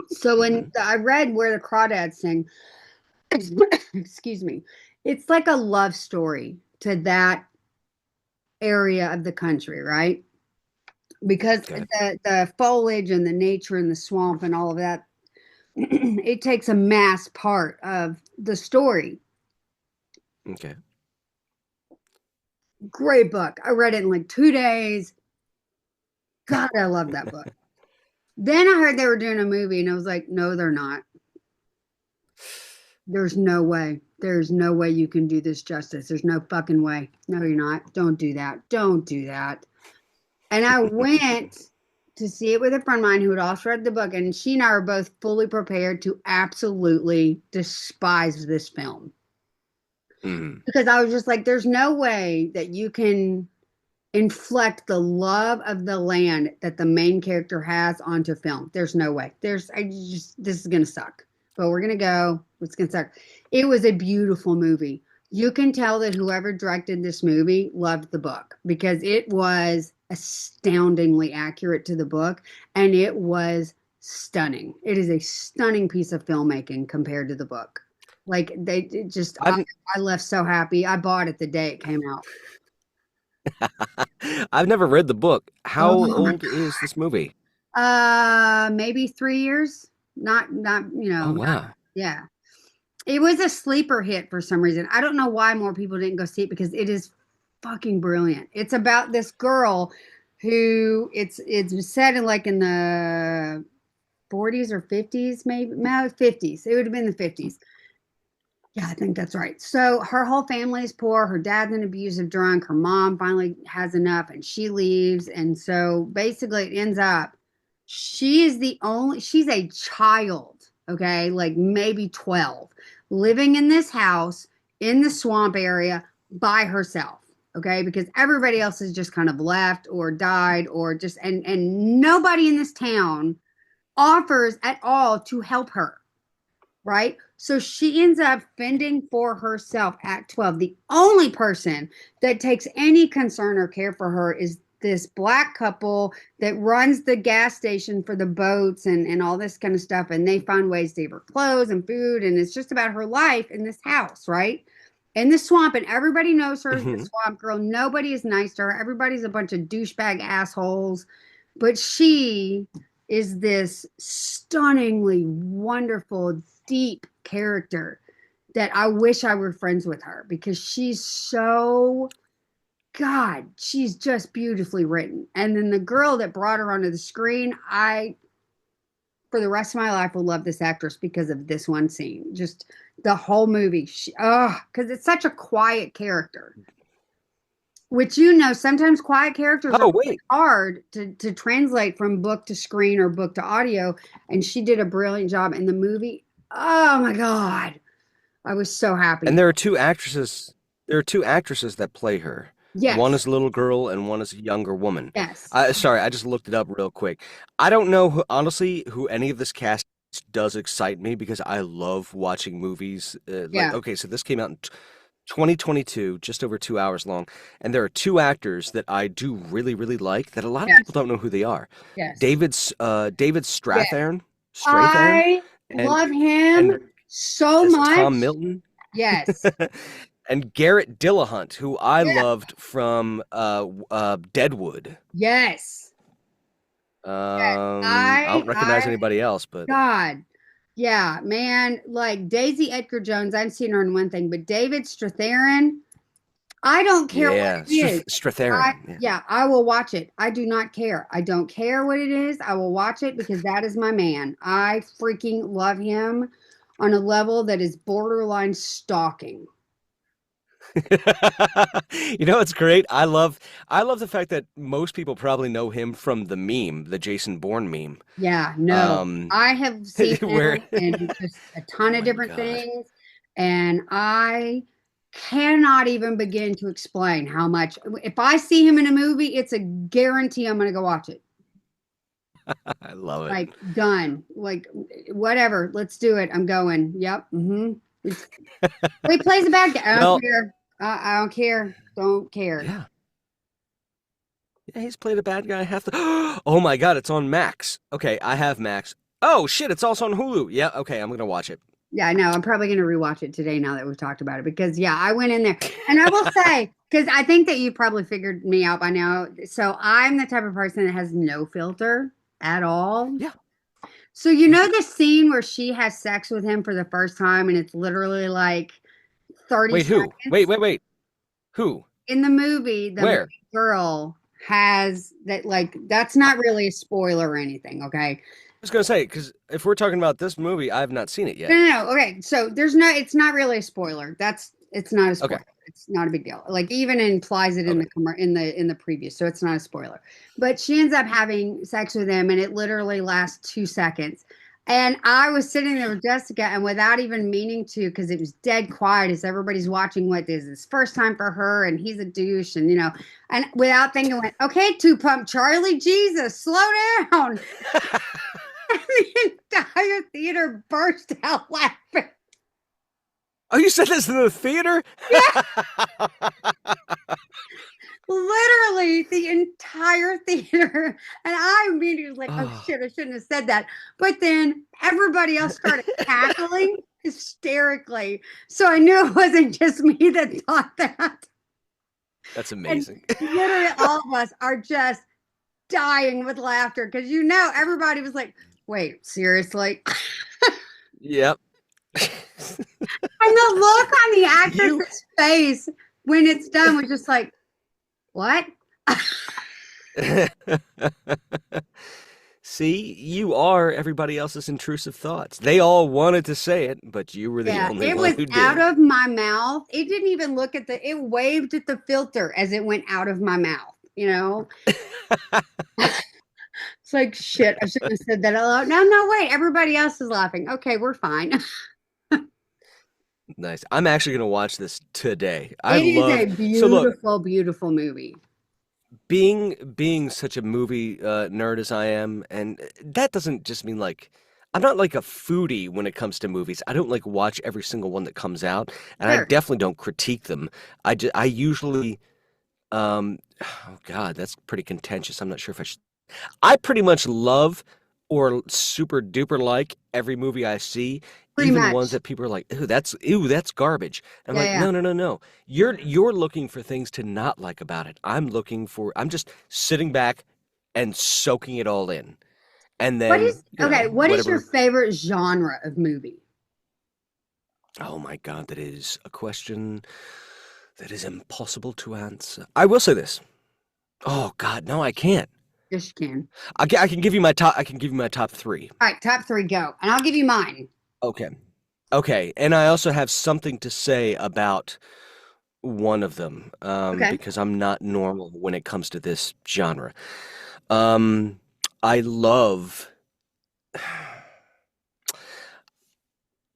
So when Mhm. I read Where the Crawdads Sing, excuse me, it's like a love story to that area of the country, right? Because Okay. the foliage and the nature and the swamp and all of that, it takes a mass part of the story. Okay. Great book. I read it in like 2 days. God, I love that book. Then I heard they were doing a movie, and I was like, no, they're not. There's no way. There's no way you can do this justice. There's no fucking way. No, you're not. Don't do that. Don't do that. And I went to see it with a friend of mine who had also read the book, and she and I were both fully prepared to absolutely despise this film. Mhm. Because I was just like, there's no way that you can inflect the love of the land that the main character has onto film. There's no way. This is gonna suck. But we're gonna go. It's gonna suck. It was a beautiful movie. You can tell that whoever directed this movie loved the book because it was astoundingly accurate to the book and it was stunning. It is a stunning piece of filmmaking compared to the book. Like I've I left so happy. I bought it the day it came out. I've never read the book. How Oh my old is this movie? Maybe 3 years. Not, Oh not, wow. yeah. It was a sleeper hit for some reason. I don't know why more people didn't go see it because it is fucking brilliant. It's about this girl who it's set in like in the 40s or 50s, maybe no 50s. It would have been the 50s. Yeah, I think that's right. So her whole family is poor. Her dad's an abusive drunk. Her mom finally has enough and she leaves. And so basically it ends up she's a child, okay, like maybe 12, living in this house in the swamp area by herself, okay, because everybody else has just kind of left or died or just and nobody in this town offers at all to help her, right? So she ends up fending for herself at 12. The only person that takes any concern or care for her is this black couple that runs the gas station for the boats and all this kind of stuff. And they find ways to give her clothes and food. And it's just about her life in this house, right? In the swamp. And everybody knows her as the Mhm. swamp girl. Nobody is nice to her. Everybody's a bunch of douchebag assholes. But she is this stunningly wonderful, deep character that I wish I were friends with her because she's so, God, she's just beautifully written. And then the girl that brought her onto the screen, for the rest of my life, will love this actress because of this one scene. Just the whole movie. Because it's such a quiet character. Which sometimes quiet characters are Oh really wait. hard to translate from book to screen or book to audio. And she did a brilliant job in the movie. Oh my God. I was so And happy. there are two actresses. There are two actresses that play her. One Yes. is a little girl and one is a younger woman. Yes. Sorry, I just looked it up real quick. I don't know honestly who any of this cast does excite me because I love watching movies. Yeah. Okay, so this came out in 2022, just over 2 hours long, and there are two actors that I do really, really like that a lot of people Yes. don't know who they are. Yes. David Yes. Strathairn, I and love him and so as Tom much. Milton. Yes. And Garrett Dillahunt, who I Yeah. loved from Deadwood. Yes. I don't recognize I anybody else, but God. Yeah, man. Like Daisy Edgar Jones, I've seen her in one thing, but David Strathairn, I don't care what yeah, it is. Strathairn. Yeah. Yeah, I will watch it. I do not care. I don't care what it is. I will watch it because that is my man. I freaking love him on a level that is borderline stalking. You know, it's great. I love the fact that most people probably know him from the meme, the Jason Bourne meme. Yeah, no. Um, I have seen where him in just a ton oh of my different God. things, and I cannot even begin to explain how much. If I see him in a movie, it's a guarantee I'm going to go watch it. I love it. Like done. Like whatever. Let's do it. I'm going. Yep. He plays a bad guy. I don't Well, care. I don't care. Don't care. yeah. Yeah, he's played a bad guy half the. Oh my God, it's on Max. Okay, I have Max. Oh shit, it's also on Hulu. Yeah, okay, I'm gonna watch it. Yeah, I know. I'm probably going to rewatch it today now that we've talked about it because, yeah, I went in there. And I will say, because I think that you probably figured me out by now. So I'm the type of person that has no filter at all. Yeah. So, you know, the scene where she has sex with him for the first time and it's literally like 30 Wait, who? seconds? Wait. Who? In the movie, the Where? girl has that, like, that's not really a spoiler or anything, okay? I was gonna say, because if we're talking about this movie, I have not seen it yet. No. Okay, so it's not really a spoiler. It's not a spoiler. Okay. It's not a big deal. Like even implies it in Okay. the preview, so it's not a spoiler. But she ends up having sex with him, and it literally lasts 2 seconds. And I was sitting there with Jessica, and without even meaning to, because it was dead quiet as everybody's watching what is this first time for her, and he's a douche, and and without thinking, went, okay, 2 Pump Charlie, Jesus, slow down. The entire theater burst out laughing. Oh, you said this in the theater? Yeah. Literally the entire theater. And I immediately was like, oh shit, I shouldn't have said that. But then everybody else started cackling hysterically. So I knew it wasn't just me that thought that. That's amazing. And literally all of us are just dying with laughter because everybody was like, wait, seriously? Yep. And the look on the actress's face when it's done was just like, what? See, you are everybody else's intrusive thoughts. They all wanted to say it, but you were the only one who did. It was out of my mouth. It didn't even look at it waved at the filter as it went out of my mouth, It's like, shit, I shouldn't have said that out loud. No, wait, everybody else is laughing. Okay, we're fine. Nice. I'm actually going to watch this today. It is a beautiful, beautiful movie. Being such a movie nerd as I am, and that doesn't just mean like, I'm not like a foodie when it comes to movies. I don't like watch every single one that comes out, and I definitely don't critique them. I usually, oh God, that's pretty contentious. I'm not sure if I should. I pretty much love or super duper like every movie I see, pretty even much. The ones that people are like, ooh, that's garbage. I'm like, yeah. No. You're looking for things to not like about it. I'm just sitting back and soaking it all in. And then what is your favorite genre of movie? Oh my God, that is a question that is impossible to answer. I will say this. Oh God, no, I can't. Yes, you can. I can give you my top. I can give you my top 3. All right, top 3, go, and I'll give you mine. Okay, and I also have something to say about one of them, because I'm not normal when it comes to this genre. I love.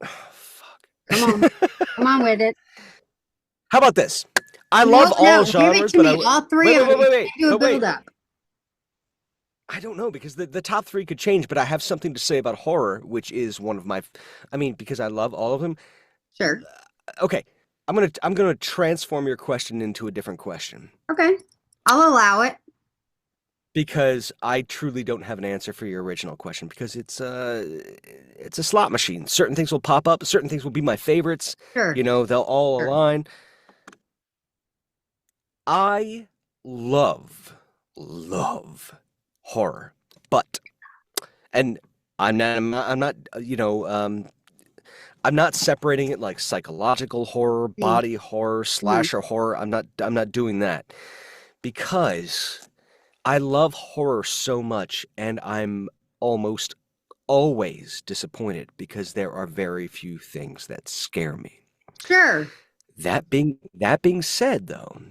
Fuck. Come on with it. How about this? I love all genres, but all 3 of them. Wait. Do a build up. I don't know, because the top 3 could change, but I have something to say about horror, which is one of my, because I love all of them. Sure. Okay, I'm gonna transform your question into a different question. Okay, I'll allow it. Because I truly don't have an answer for your original question, because it's a slot machine. Certain things will pop up, certain things will be my favorites. Sure. They'll all align. I love horror, and I'm not separating it like psychological horror, body horror, slasher horror. I'm not doing that, because I love horror so much, and I'm almost always disappointed because there are very few things that scare me. Sure. That being said, though,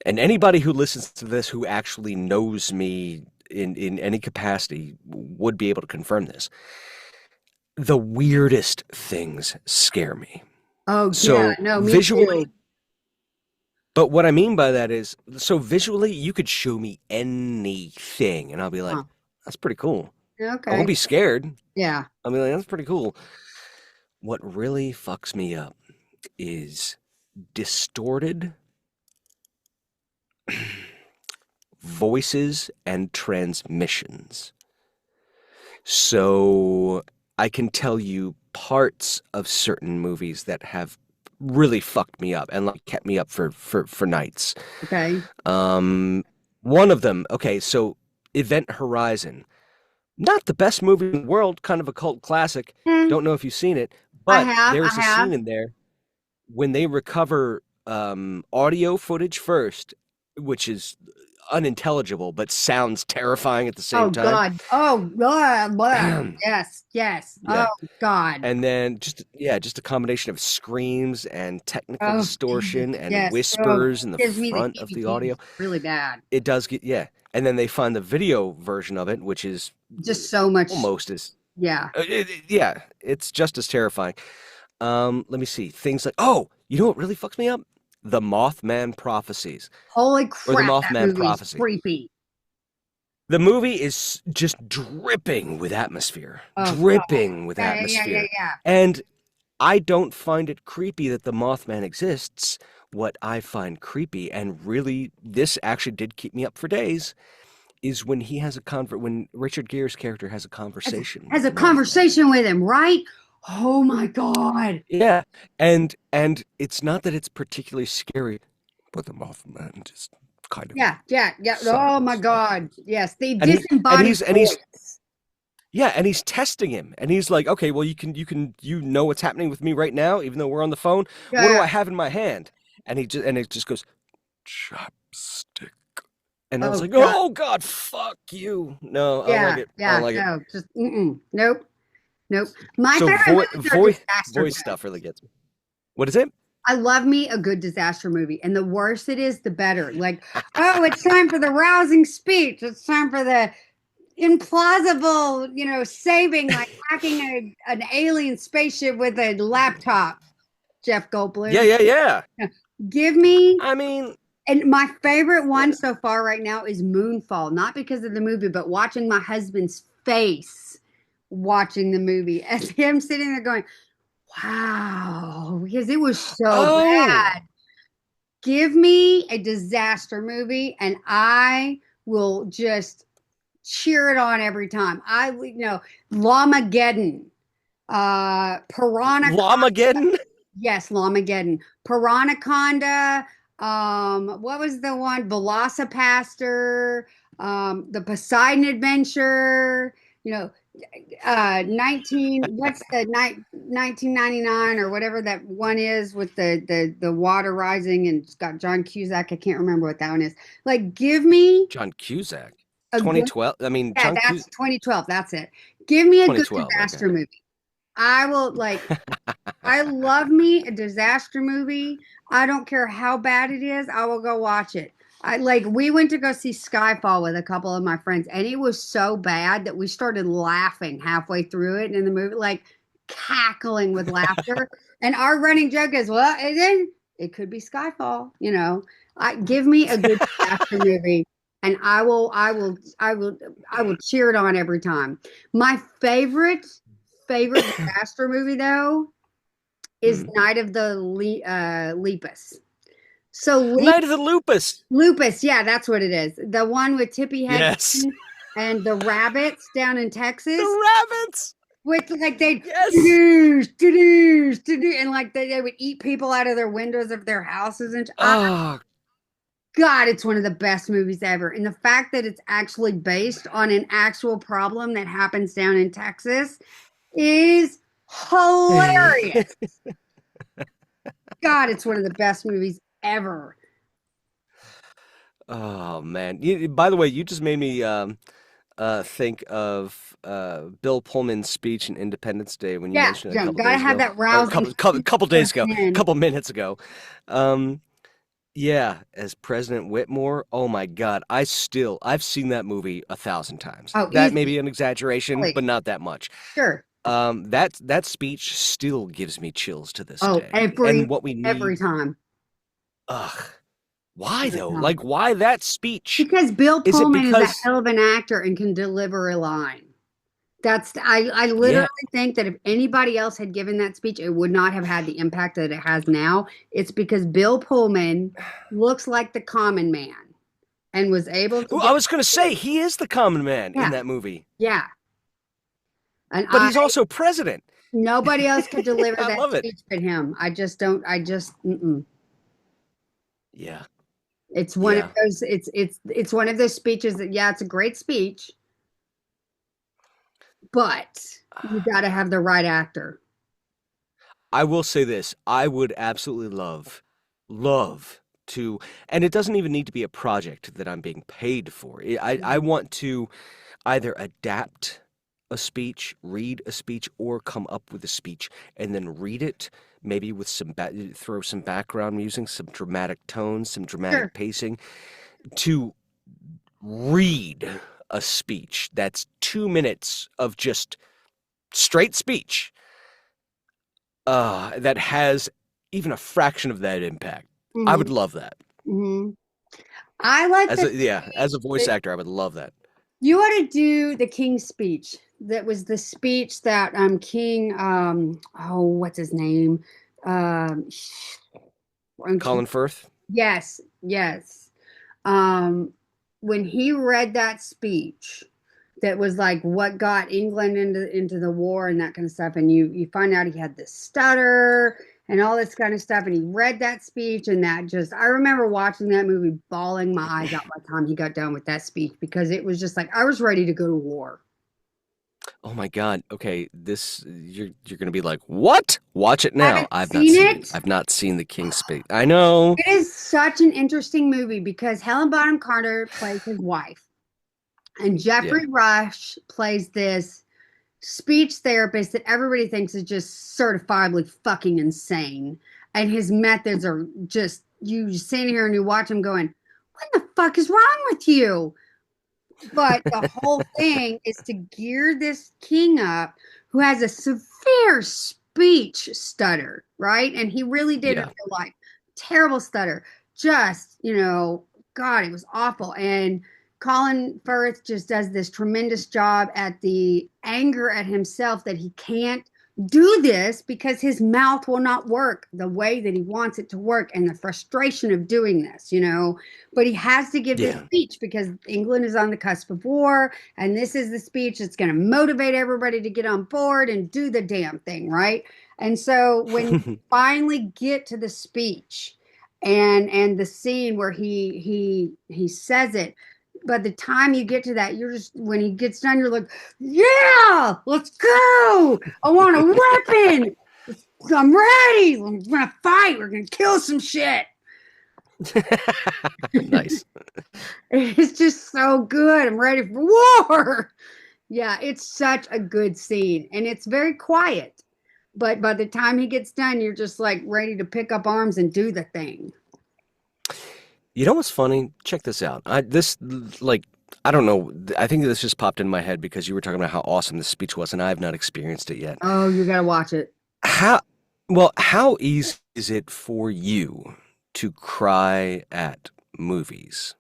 and anybody who listens to this who actually knows me in any capacity would be able to confirm this. The weirdest things scare me. Oh, so yeah. No, me visually, too. But what I mean by that is, so visually, you could show me anything, and I'll be like, that's pretty cool. Okay. I won't be scared. Yeah. I'll be like, that's pretty cool. what really fucks me up is distorted voices and transmissions. So I can tell you parts of certain movies that have really fucked me up and like kept me up for nights. Okay. One of them, okay, so Event Horizon. Not the best movie in the world, kind of a cult classic. Don't know if you've seen it, but there's a scene in there when they recover audio footage first, which is unintelligible but sounds terrifying at the same time. Oh God. Yes. Yeah. Oh God. And then just a combination of screams and technical distortion and whispers in the front of the audio. Really bad. It does get, and then they find the video version of it, which is just so much almost as yeah. It's just as terrifying. Let me see things like, oh, you know what really fucks me up? The Mothman Prophecies. Holy crap! Or the Mothman that movie Prophecy. Is creepy. The movie is just dripping with atmosphere. Atmosphere. Yeah. And I don't find it creepy that the Mothman exists. What I find creepy, and really this actually did keep me up for days, is when he has when Richard Gere's character has a conversation. Has a conversation with him, right? Oh my God. Yeah. And it's not that it's particularly scary, but the Mothman just kind of Oh my God. Yes. The disembodied voice. And he's testing him, and he's like, okay, well, you know what's happening with me right now, even though we're on the phone. What do I have in my hand? And it just goes, chapstick. And I was like, oh God, fuck you. No, I don't like it. I don't like it. Just nope. My favorite voice stuff really gets me. What is it? I love me a good disaster movie, and the worse it is, the better. Like, oh, it's time for the rousing speech. It's time for the implausible, saving, like hacking an alien spaceship with a laptop. Jeff Goldblum. Yeah. Give me. I mean. And my favorite one so far right now is Moonfall, not because of the movie, but watching my husband's face watching the movie as him sitting there going, wow, because it was so bad. Give me a disaster movie and I will just cheer it on every time. Lamageddon, Piranha. Lamageddon? Yes, Lamageddon. Piranaconda. What was the one? Velocipaster, the Poseidon Adventure, what's the 1999 or whatever that one is with the water rising and it's got John Cusack. I can't remember what that one is. Like, give me John Cusack. 2012. I mean, yeah, that's 2012. That's it. Give me a good disaster movie. I will I love me a disaster movie. I don't care how bad it is. I will go watch it. We went to go see Skyfall with a couple of my friends, and it was so bad that we started laughing halfway through it in the movie, like cackling with laughter. And our running joke is, well, it could be Skyfall. Give me a good disaster movie, and I will cheer it on every time. My favorite disaster movie though is Night of the Lepus. So Night of the Lupus. Lupus, yeah, that's what it is. The one with Tippy Hedges and the rabbits down in Texas. The rabbits. With they and they would eat people out of their windows of their houses and God, it's one of the best movies ever. And the fact that it's actually based on an actual problem that happens down in Texas is hilarious. God, it's one of the best movies ever. Oh man! By the way, you just made me think of Bill Pullman's speech in Independence Day when you mentioned it. Gotta have that rousing. Couple days ago, couple minutes ago. As President Whitmore. Oh my God! I've seen that movie 1,000 times. Oh, that may be an exaggeration, but not that much. Sure. That speech still gives me chills to this day. And what we need every time. Ugh. Why though? Like, why that speech? Because Bill Pullman is a hell of an actor and can deliver a line. I literally think that if anybody else had given that speech, it would not have had the impact that it has now. It's because Bill Pullman looks like the common man and was able to Well, I was going to say, he is the common man in that movie. Yeah. And but he's also president. Nobody else could deliver I that love speech but him. Yeah. It's one of those, it's one of those speeches that, it's a great speech, but you got to have the right actor. I will say this. I would absolutely love to, and it doesn't even need to be a project that I'm being paid for. I want to either adapt a speech, read a speech, or come up with a speech and then read it, maybe with throw some background music, some dramatic tones, some dramatic pacing, to read a speech that's 2 minutes of just straight speech that has even a fraction of that impact. I would love that. I like as a voice actor, I would love that. You ought to do the King's speech. That was the speech that King what's his name? Colin Firth? Yes. When he read that speech, that was like what got England into the war and that kind of stuff, and you find out he had this stutter and all this kind of stuff, and he read that speech, and I remember watching that movie, bawling my eyes out by the time he got done with that speech, because it was just like I was ready to go to war. Oh my God! Okay, you're gonna be like, what? Watch it now. I've not seen the King's speech. I know it is such an interesting movie because Helen Bonham Carter plays his wife, and Jeffrey Rush plays this speech therapist that everybody thinks is just certifiably fucking insane, and his methods are just, you sit here and you watch him going, what the fuck is wrong with you? But the whole thing is to gear this king up who has a severe speech stutter, right? And he really did it for life. Terrible stutter. Just, God, it was awful. And Colin Firth just does this tremendous job at the anger at himself that he can't do this because his mouth will not work the way that he wants it to work, and the frustration of doing this, but he has to give this speech because England is on the cusp of war, and this is the speech that's going to motivate everybody to get on board and do the damn thing, right? And so when you finally get to the speech and the scene where he says it, by the time you get to that, when he gets done, you're like, yeah, let's go. I want a weapon. I'm ready. We're going to fight. We're going to kill some shit. Nice. It's just so good. I'm ready for war. Yeah, it's such a good scene. And it's very quiet. But by the time he gets done, you're just like ready to pick up arms and do the thing. You know what's funny? Check this out. I don't know. I think this just popped in my head because you were talking about how awesome this speech was, and I have not experienced it yet. Oh, you got to watch it. How easy is it for you to cry at movies?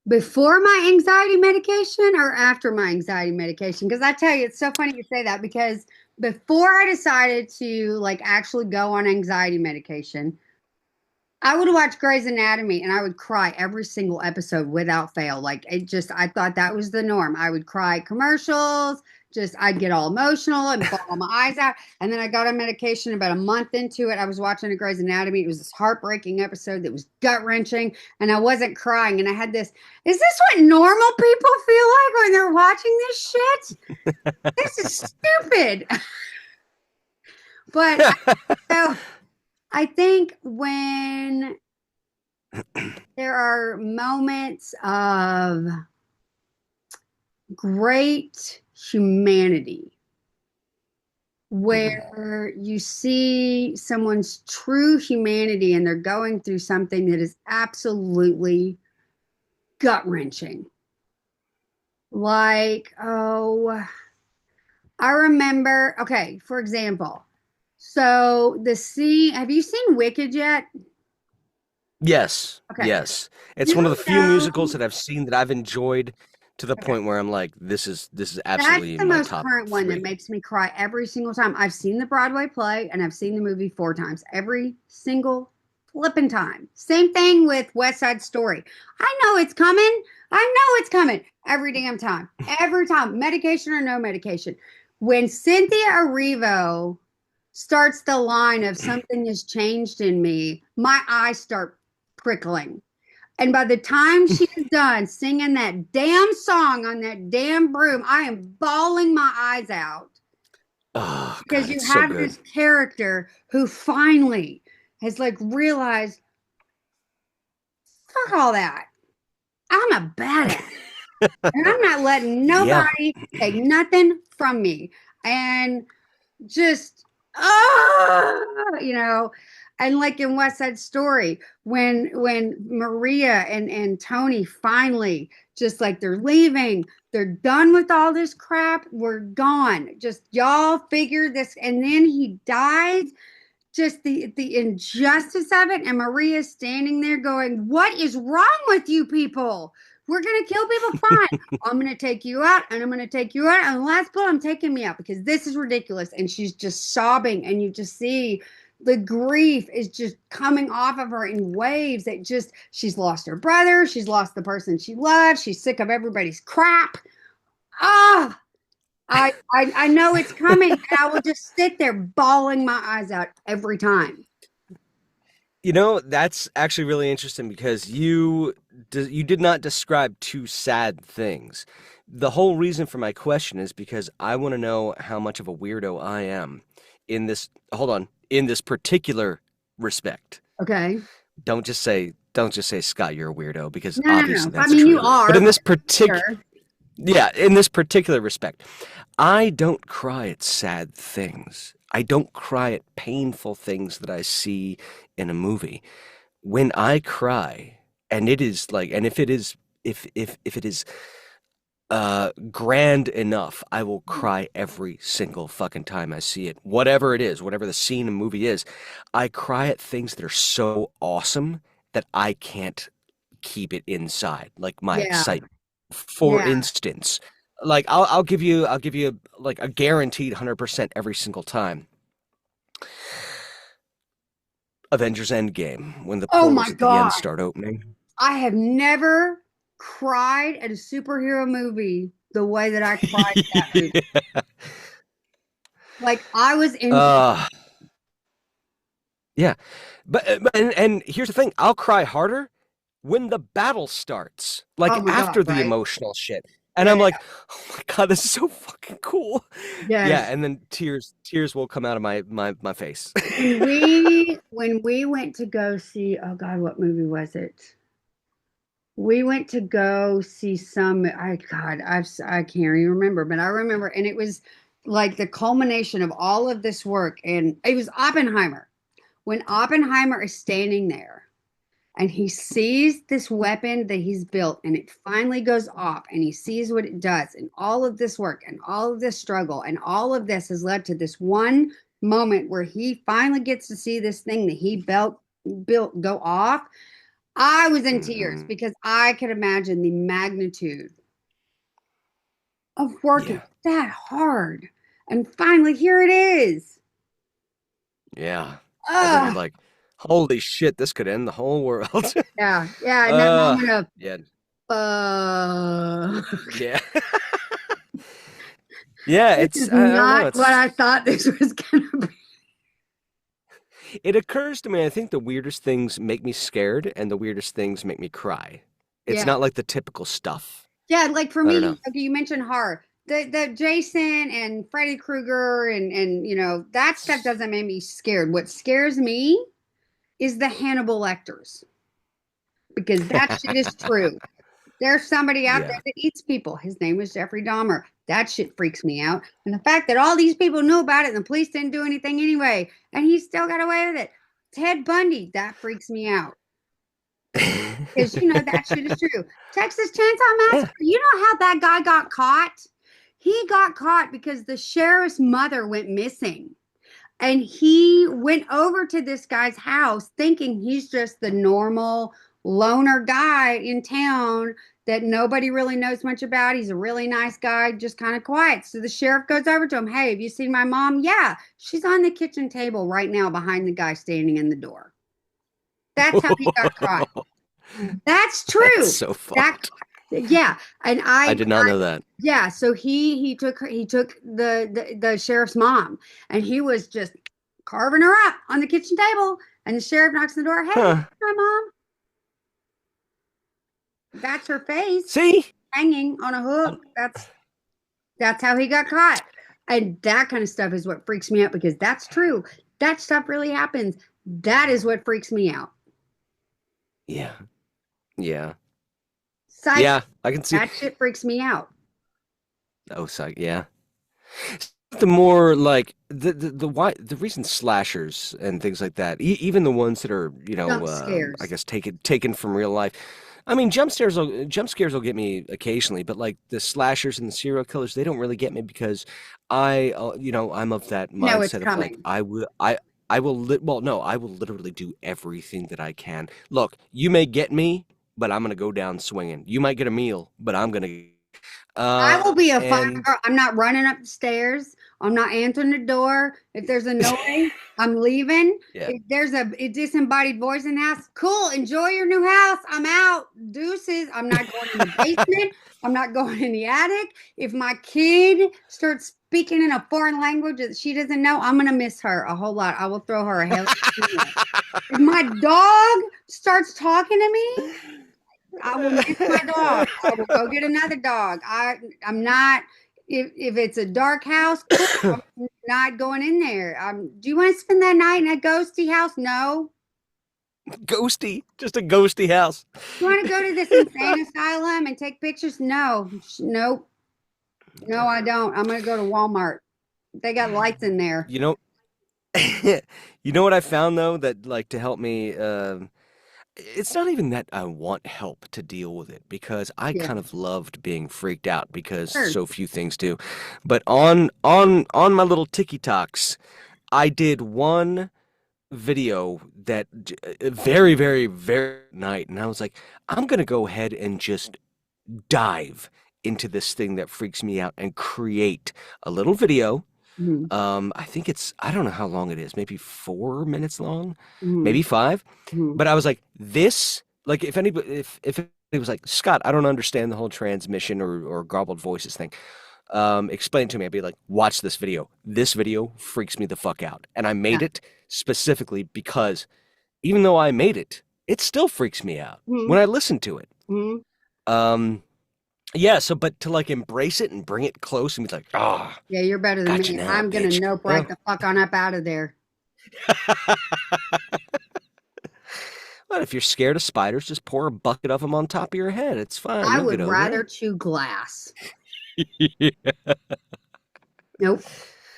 Before my anxiety medication or after my anxiety medication? Because I tell you, it's so funny you say that, because before I decided to actually go on anxiety medication, I would watch Grey's Anatomy and I would cry every single episode without fail. I thought that was the norm. I would cry commercials, I'd get all emotional and bawl my eyes out. And then I got on medication about a month into it. I was watching a Grey's Anatomy. It was this heartbreaking episode that was gut wrenching, and I wasn't crying. And I had this, is this what normal people feel like when they're watching this shit? This is stupid. But I think when there are moments of great humanity where you see someone's true humanity and they're going through something that is absolutely gut-wrenching. I remember, for example, so the scene, have you seen Wicked yet? Yes. Okay. Yes. It's one of the few musicals that I've seen that I've enjoyed to the Okay. point where I'm like, this is That's absolutely the my most top current one that 3. makes me cry every single time. I've seen the Broadway play and I've seen the movie 4 times. Every single flipping time. Same thing with West Side Story. I know it's coming. I know it's coming every damn time. Every time, medication or no medication. When Cynthia Erivo starts the line of something has changed in me, my eyes start prickling. And by the time she's done singing that damn song on that damn broom, I am bawling my eyes out Oh because God, you it's so have good. this character who finally has like realized, fuck all that. I'm a badass. And I'm not letting Yeah. nobody take nothing from me. And just you know, and like in West Side Story, when Maria and Tony finally just like they're leaving, they're done with all this crap, we're gone. Just y'all figure this, and then he dies. Just the injustice of it, and Maria's standing there going, "What is wrong with you people? We're gonna kill people. Fine, I'm gonna take you out, and I'm gonna take you out. And the last bullet, I'm taking me out because this is ridiculous." And she's just sobbing, and you just see the grief is just coming off of her in waves. That just she's lost her brother, she's lost the person she loves, she's sick of everybody's crap. Ah, I know it's coming, and I will just sit there bawling my eyes out every time. You know, that's actually really interesting because you did not describe 2 sad things. The whole reason for my question is because I want to know how much of a weirdo I am in this, hold on, in this particular respect. Okay. Don't just say Scott, you're a weirdo, because No. obviously I that's mean, you true. But are, in but this particular sure. Yeah, in this particular respect, I don't cry at sad things. I don't cry at painful things that I see in a movie. When I cry, and it is like, and if it is grand enough, I will cry every single fucking time I see it. Whatever it is, whatever the scene in movie is, I cry at things that are so awesome that I can't keep it inside, like my Yeah. excitement. For Yeah. instance, like I'll give you like a guaranteed 100% every single time. Avengers Endgame, when the Oh my portals at the end God. start opening. I have never cried at a superhero movie the way that I cried at that movie. Like I was in uh yeah. And here's the thing, I'll cry harder when the battle starts. oh Like my God, after the right? emotional shit. And Yeah, I'm yeah, like, "Oh my God, this is so fucking cool." yeah. Yeah, Yes. and then tears will come out of my face. When we went to go see, oh God, what movie was it? We went to go see some, I can't even remember, but I remember, and it was like the culmination of all of this work, and it was Oppenheimer. When Oppenheimer is standing there and he sees this weapon that he's built and it finally goes off and he sees what it does, and all of this work and all of this struggle and all of this has led to this one moment where he finally gets to see this thing that he built go off. I was in tears Mhm. because I could imagine the magnitude of working Yeah. that hard. And finally, here it is. Yeah. And then you're Oh, like, holy shit, this could end the whole world. yeah. Yeah. And that moment of, Yeah. uh, Yeah. Yeah, this it's is I don't know, not what it's I thought this was going to be. it occurs to me, I think the weirdest things make me scared and the weirdest things make me cry. It's Yeah. not like the typical stuff. Yeah. Like for I don't know. me, okay, you mentioned horror. The Jason and Freddy Krueger and that stuff doesn't make me scared. What scares me is the Hannibal Lecters, because that shit is true. There's somebody out there Yeah. that eats people. His name was Jeffrey Dahmer. That shit freaks me out. And the fact that all these people knew about it and the police didn't do anything anyway, and he still got away with it. Ted Bundy, that freaks me out. Because that shit is true. Texas Chainsaw Yeah. Massacre, you know how that guy got caught? He got caught because the sheriff's mother went missing. And he went over to this guy's house thinking he's just the normal loner guy in town that nobody really knows much about. He's a really nice guy, just kind of quiet. So the sheriff goes over to him. Hey, have you seen my mom? Yeah, she's on the kitchen table right now behind the guy standing in the door. That's how he got caught. That's true. That's so That, fucked. yeah, and I did not know that. yeah. So he took the sheriff's mom, and he was just carving her up on the kitchen table. And the sheriff knocks on the door. Hey, Huh. my mom. That's her face. See? Hanging on a hook. That's how he got caught. And that kind of stuff is what freaks me out, because that's true. That stuff really happens. That is what freaks me out. Yeah. Yeah. Psych, Yeah, I can see. that shit freaks me out. Oh, yeah. The more like the recent slashers and things like that, even the ones that are, Jump scares. I guess taken from real life. I mean, jump scares will get me occasionally, but like the slashers and the serial killers, they don't really get me because I'm of that No, it's mindset of like coming. I will literally do everything that I can. Look, you may get me, but I'm gonna go down swinging. You might get a meal, but I'm gonna. I will be a fire And girl. I'm not running up the stairs. I'm not answering the door. If there's a noise, I'm leaving. yeah, If there's a disembodied voice in the house, cool. Enjoy your new house. I'm out. Deuces. I'm not going in the basement. I'm not going in the attic. If my kid starts speaking in a foreign language that she doesn't know, I'm gonna miss her a whole lot. I will throw her a hell. If my dog starts talking to me, I will miss my dog. I will go get another dog. I'm not. If it's a dark house, cool, I'm not going in there. Do you want to spend that night in a ghosty house? No. ghosty, just a ghosty house. You want to go to this insane asylum and take pictures? No. Nope. No, I don't. I'm gonna go to Walmart. They got lights in there. You know, you know what I found though that like to help me. It's not even that I want help to deal with it because I Yeah. kind of loved being freaked out because Sure. so few things do. But on my little TikToks, I did one video that very, very, very night, and I was like, I'm gonna go ahead and just dive into this thing that freaks me out and create a little video. Mhm. I think I don't know how long it is, maybe 4 minutes long, Mhm. maybe 5. Mhm. But I was like, like if anybody was like, Scott, I don't understand the whole transmission or garbled voices thing. Explain it to me. I'd be like, watch this video. This video freaks me the fuck out. And I made Yeah. it specifically because even though I made it, it still freaks me out Mhm. when I listen to it. Mhm. Yeah, so but to like embrace it and bring it close and be like, Yeah, you're better than gotcha me. now, I'm gonna bitch. nope right the fuck on up out of there. Well, if you're scared of spiders, just pour a bucket of them on top of your head. It's fine. I You'll would get over rather it. chew glass. Yeah. Nope.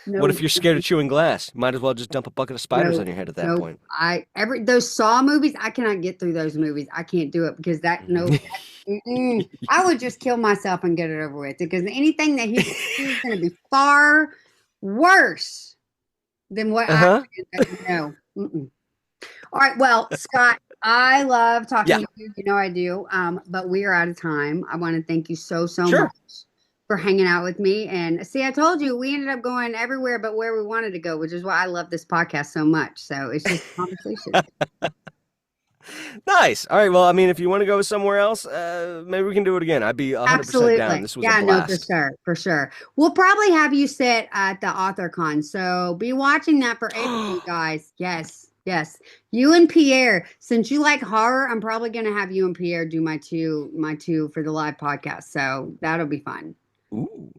No, What if you're scared of chewing glass? Might as well just dump a bucket of spiders on your head at that point. Those Saw movies, I cannot get through those movies. I can't do it because I would just kill myself and get it over with, because anything that he's is going to be far worse than what I know. All right, well, Scott, I love talking to you. You know I do. But we are out of time. I want to thank you so much for hanging out with me. And see, I told you we ended up going everywhere but where we wanted to go, which is why I love this podcast so much. So it's just a conversation. Nice. All right. Well, I mean, if you want to go somewhere else, maybe we can do it again. I'd be 100% down. This was a blast. No, for sure. We'll probably have you sit at the AuthorCon, so be watching that for April, you guys. Yes. You and Pierre, since you like horror, I'm probably going to have you and Pierre do my two for the live podcast. So that'll be fun. Ooh.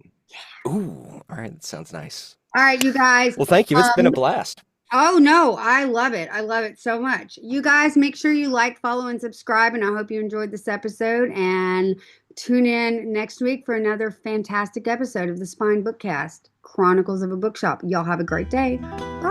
All right. That sounds nice. All right, you guys. Well, thank you. It's been a blast. Oh, no, I love it. I love it so much. You guys, make sure you like, follow, and subscribe. And I hope you enjoyed this episode. And tune in next week for another fantastic episode of the Spine Bookcast, Chronicles of a Bookshop. Y'all have a great day. Bye.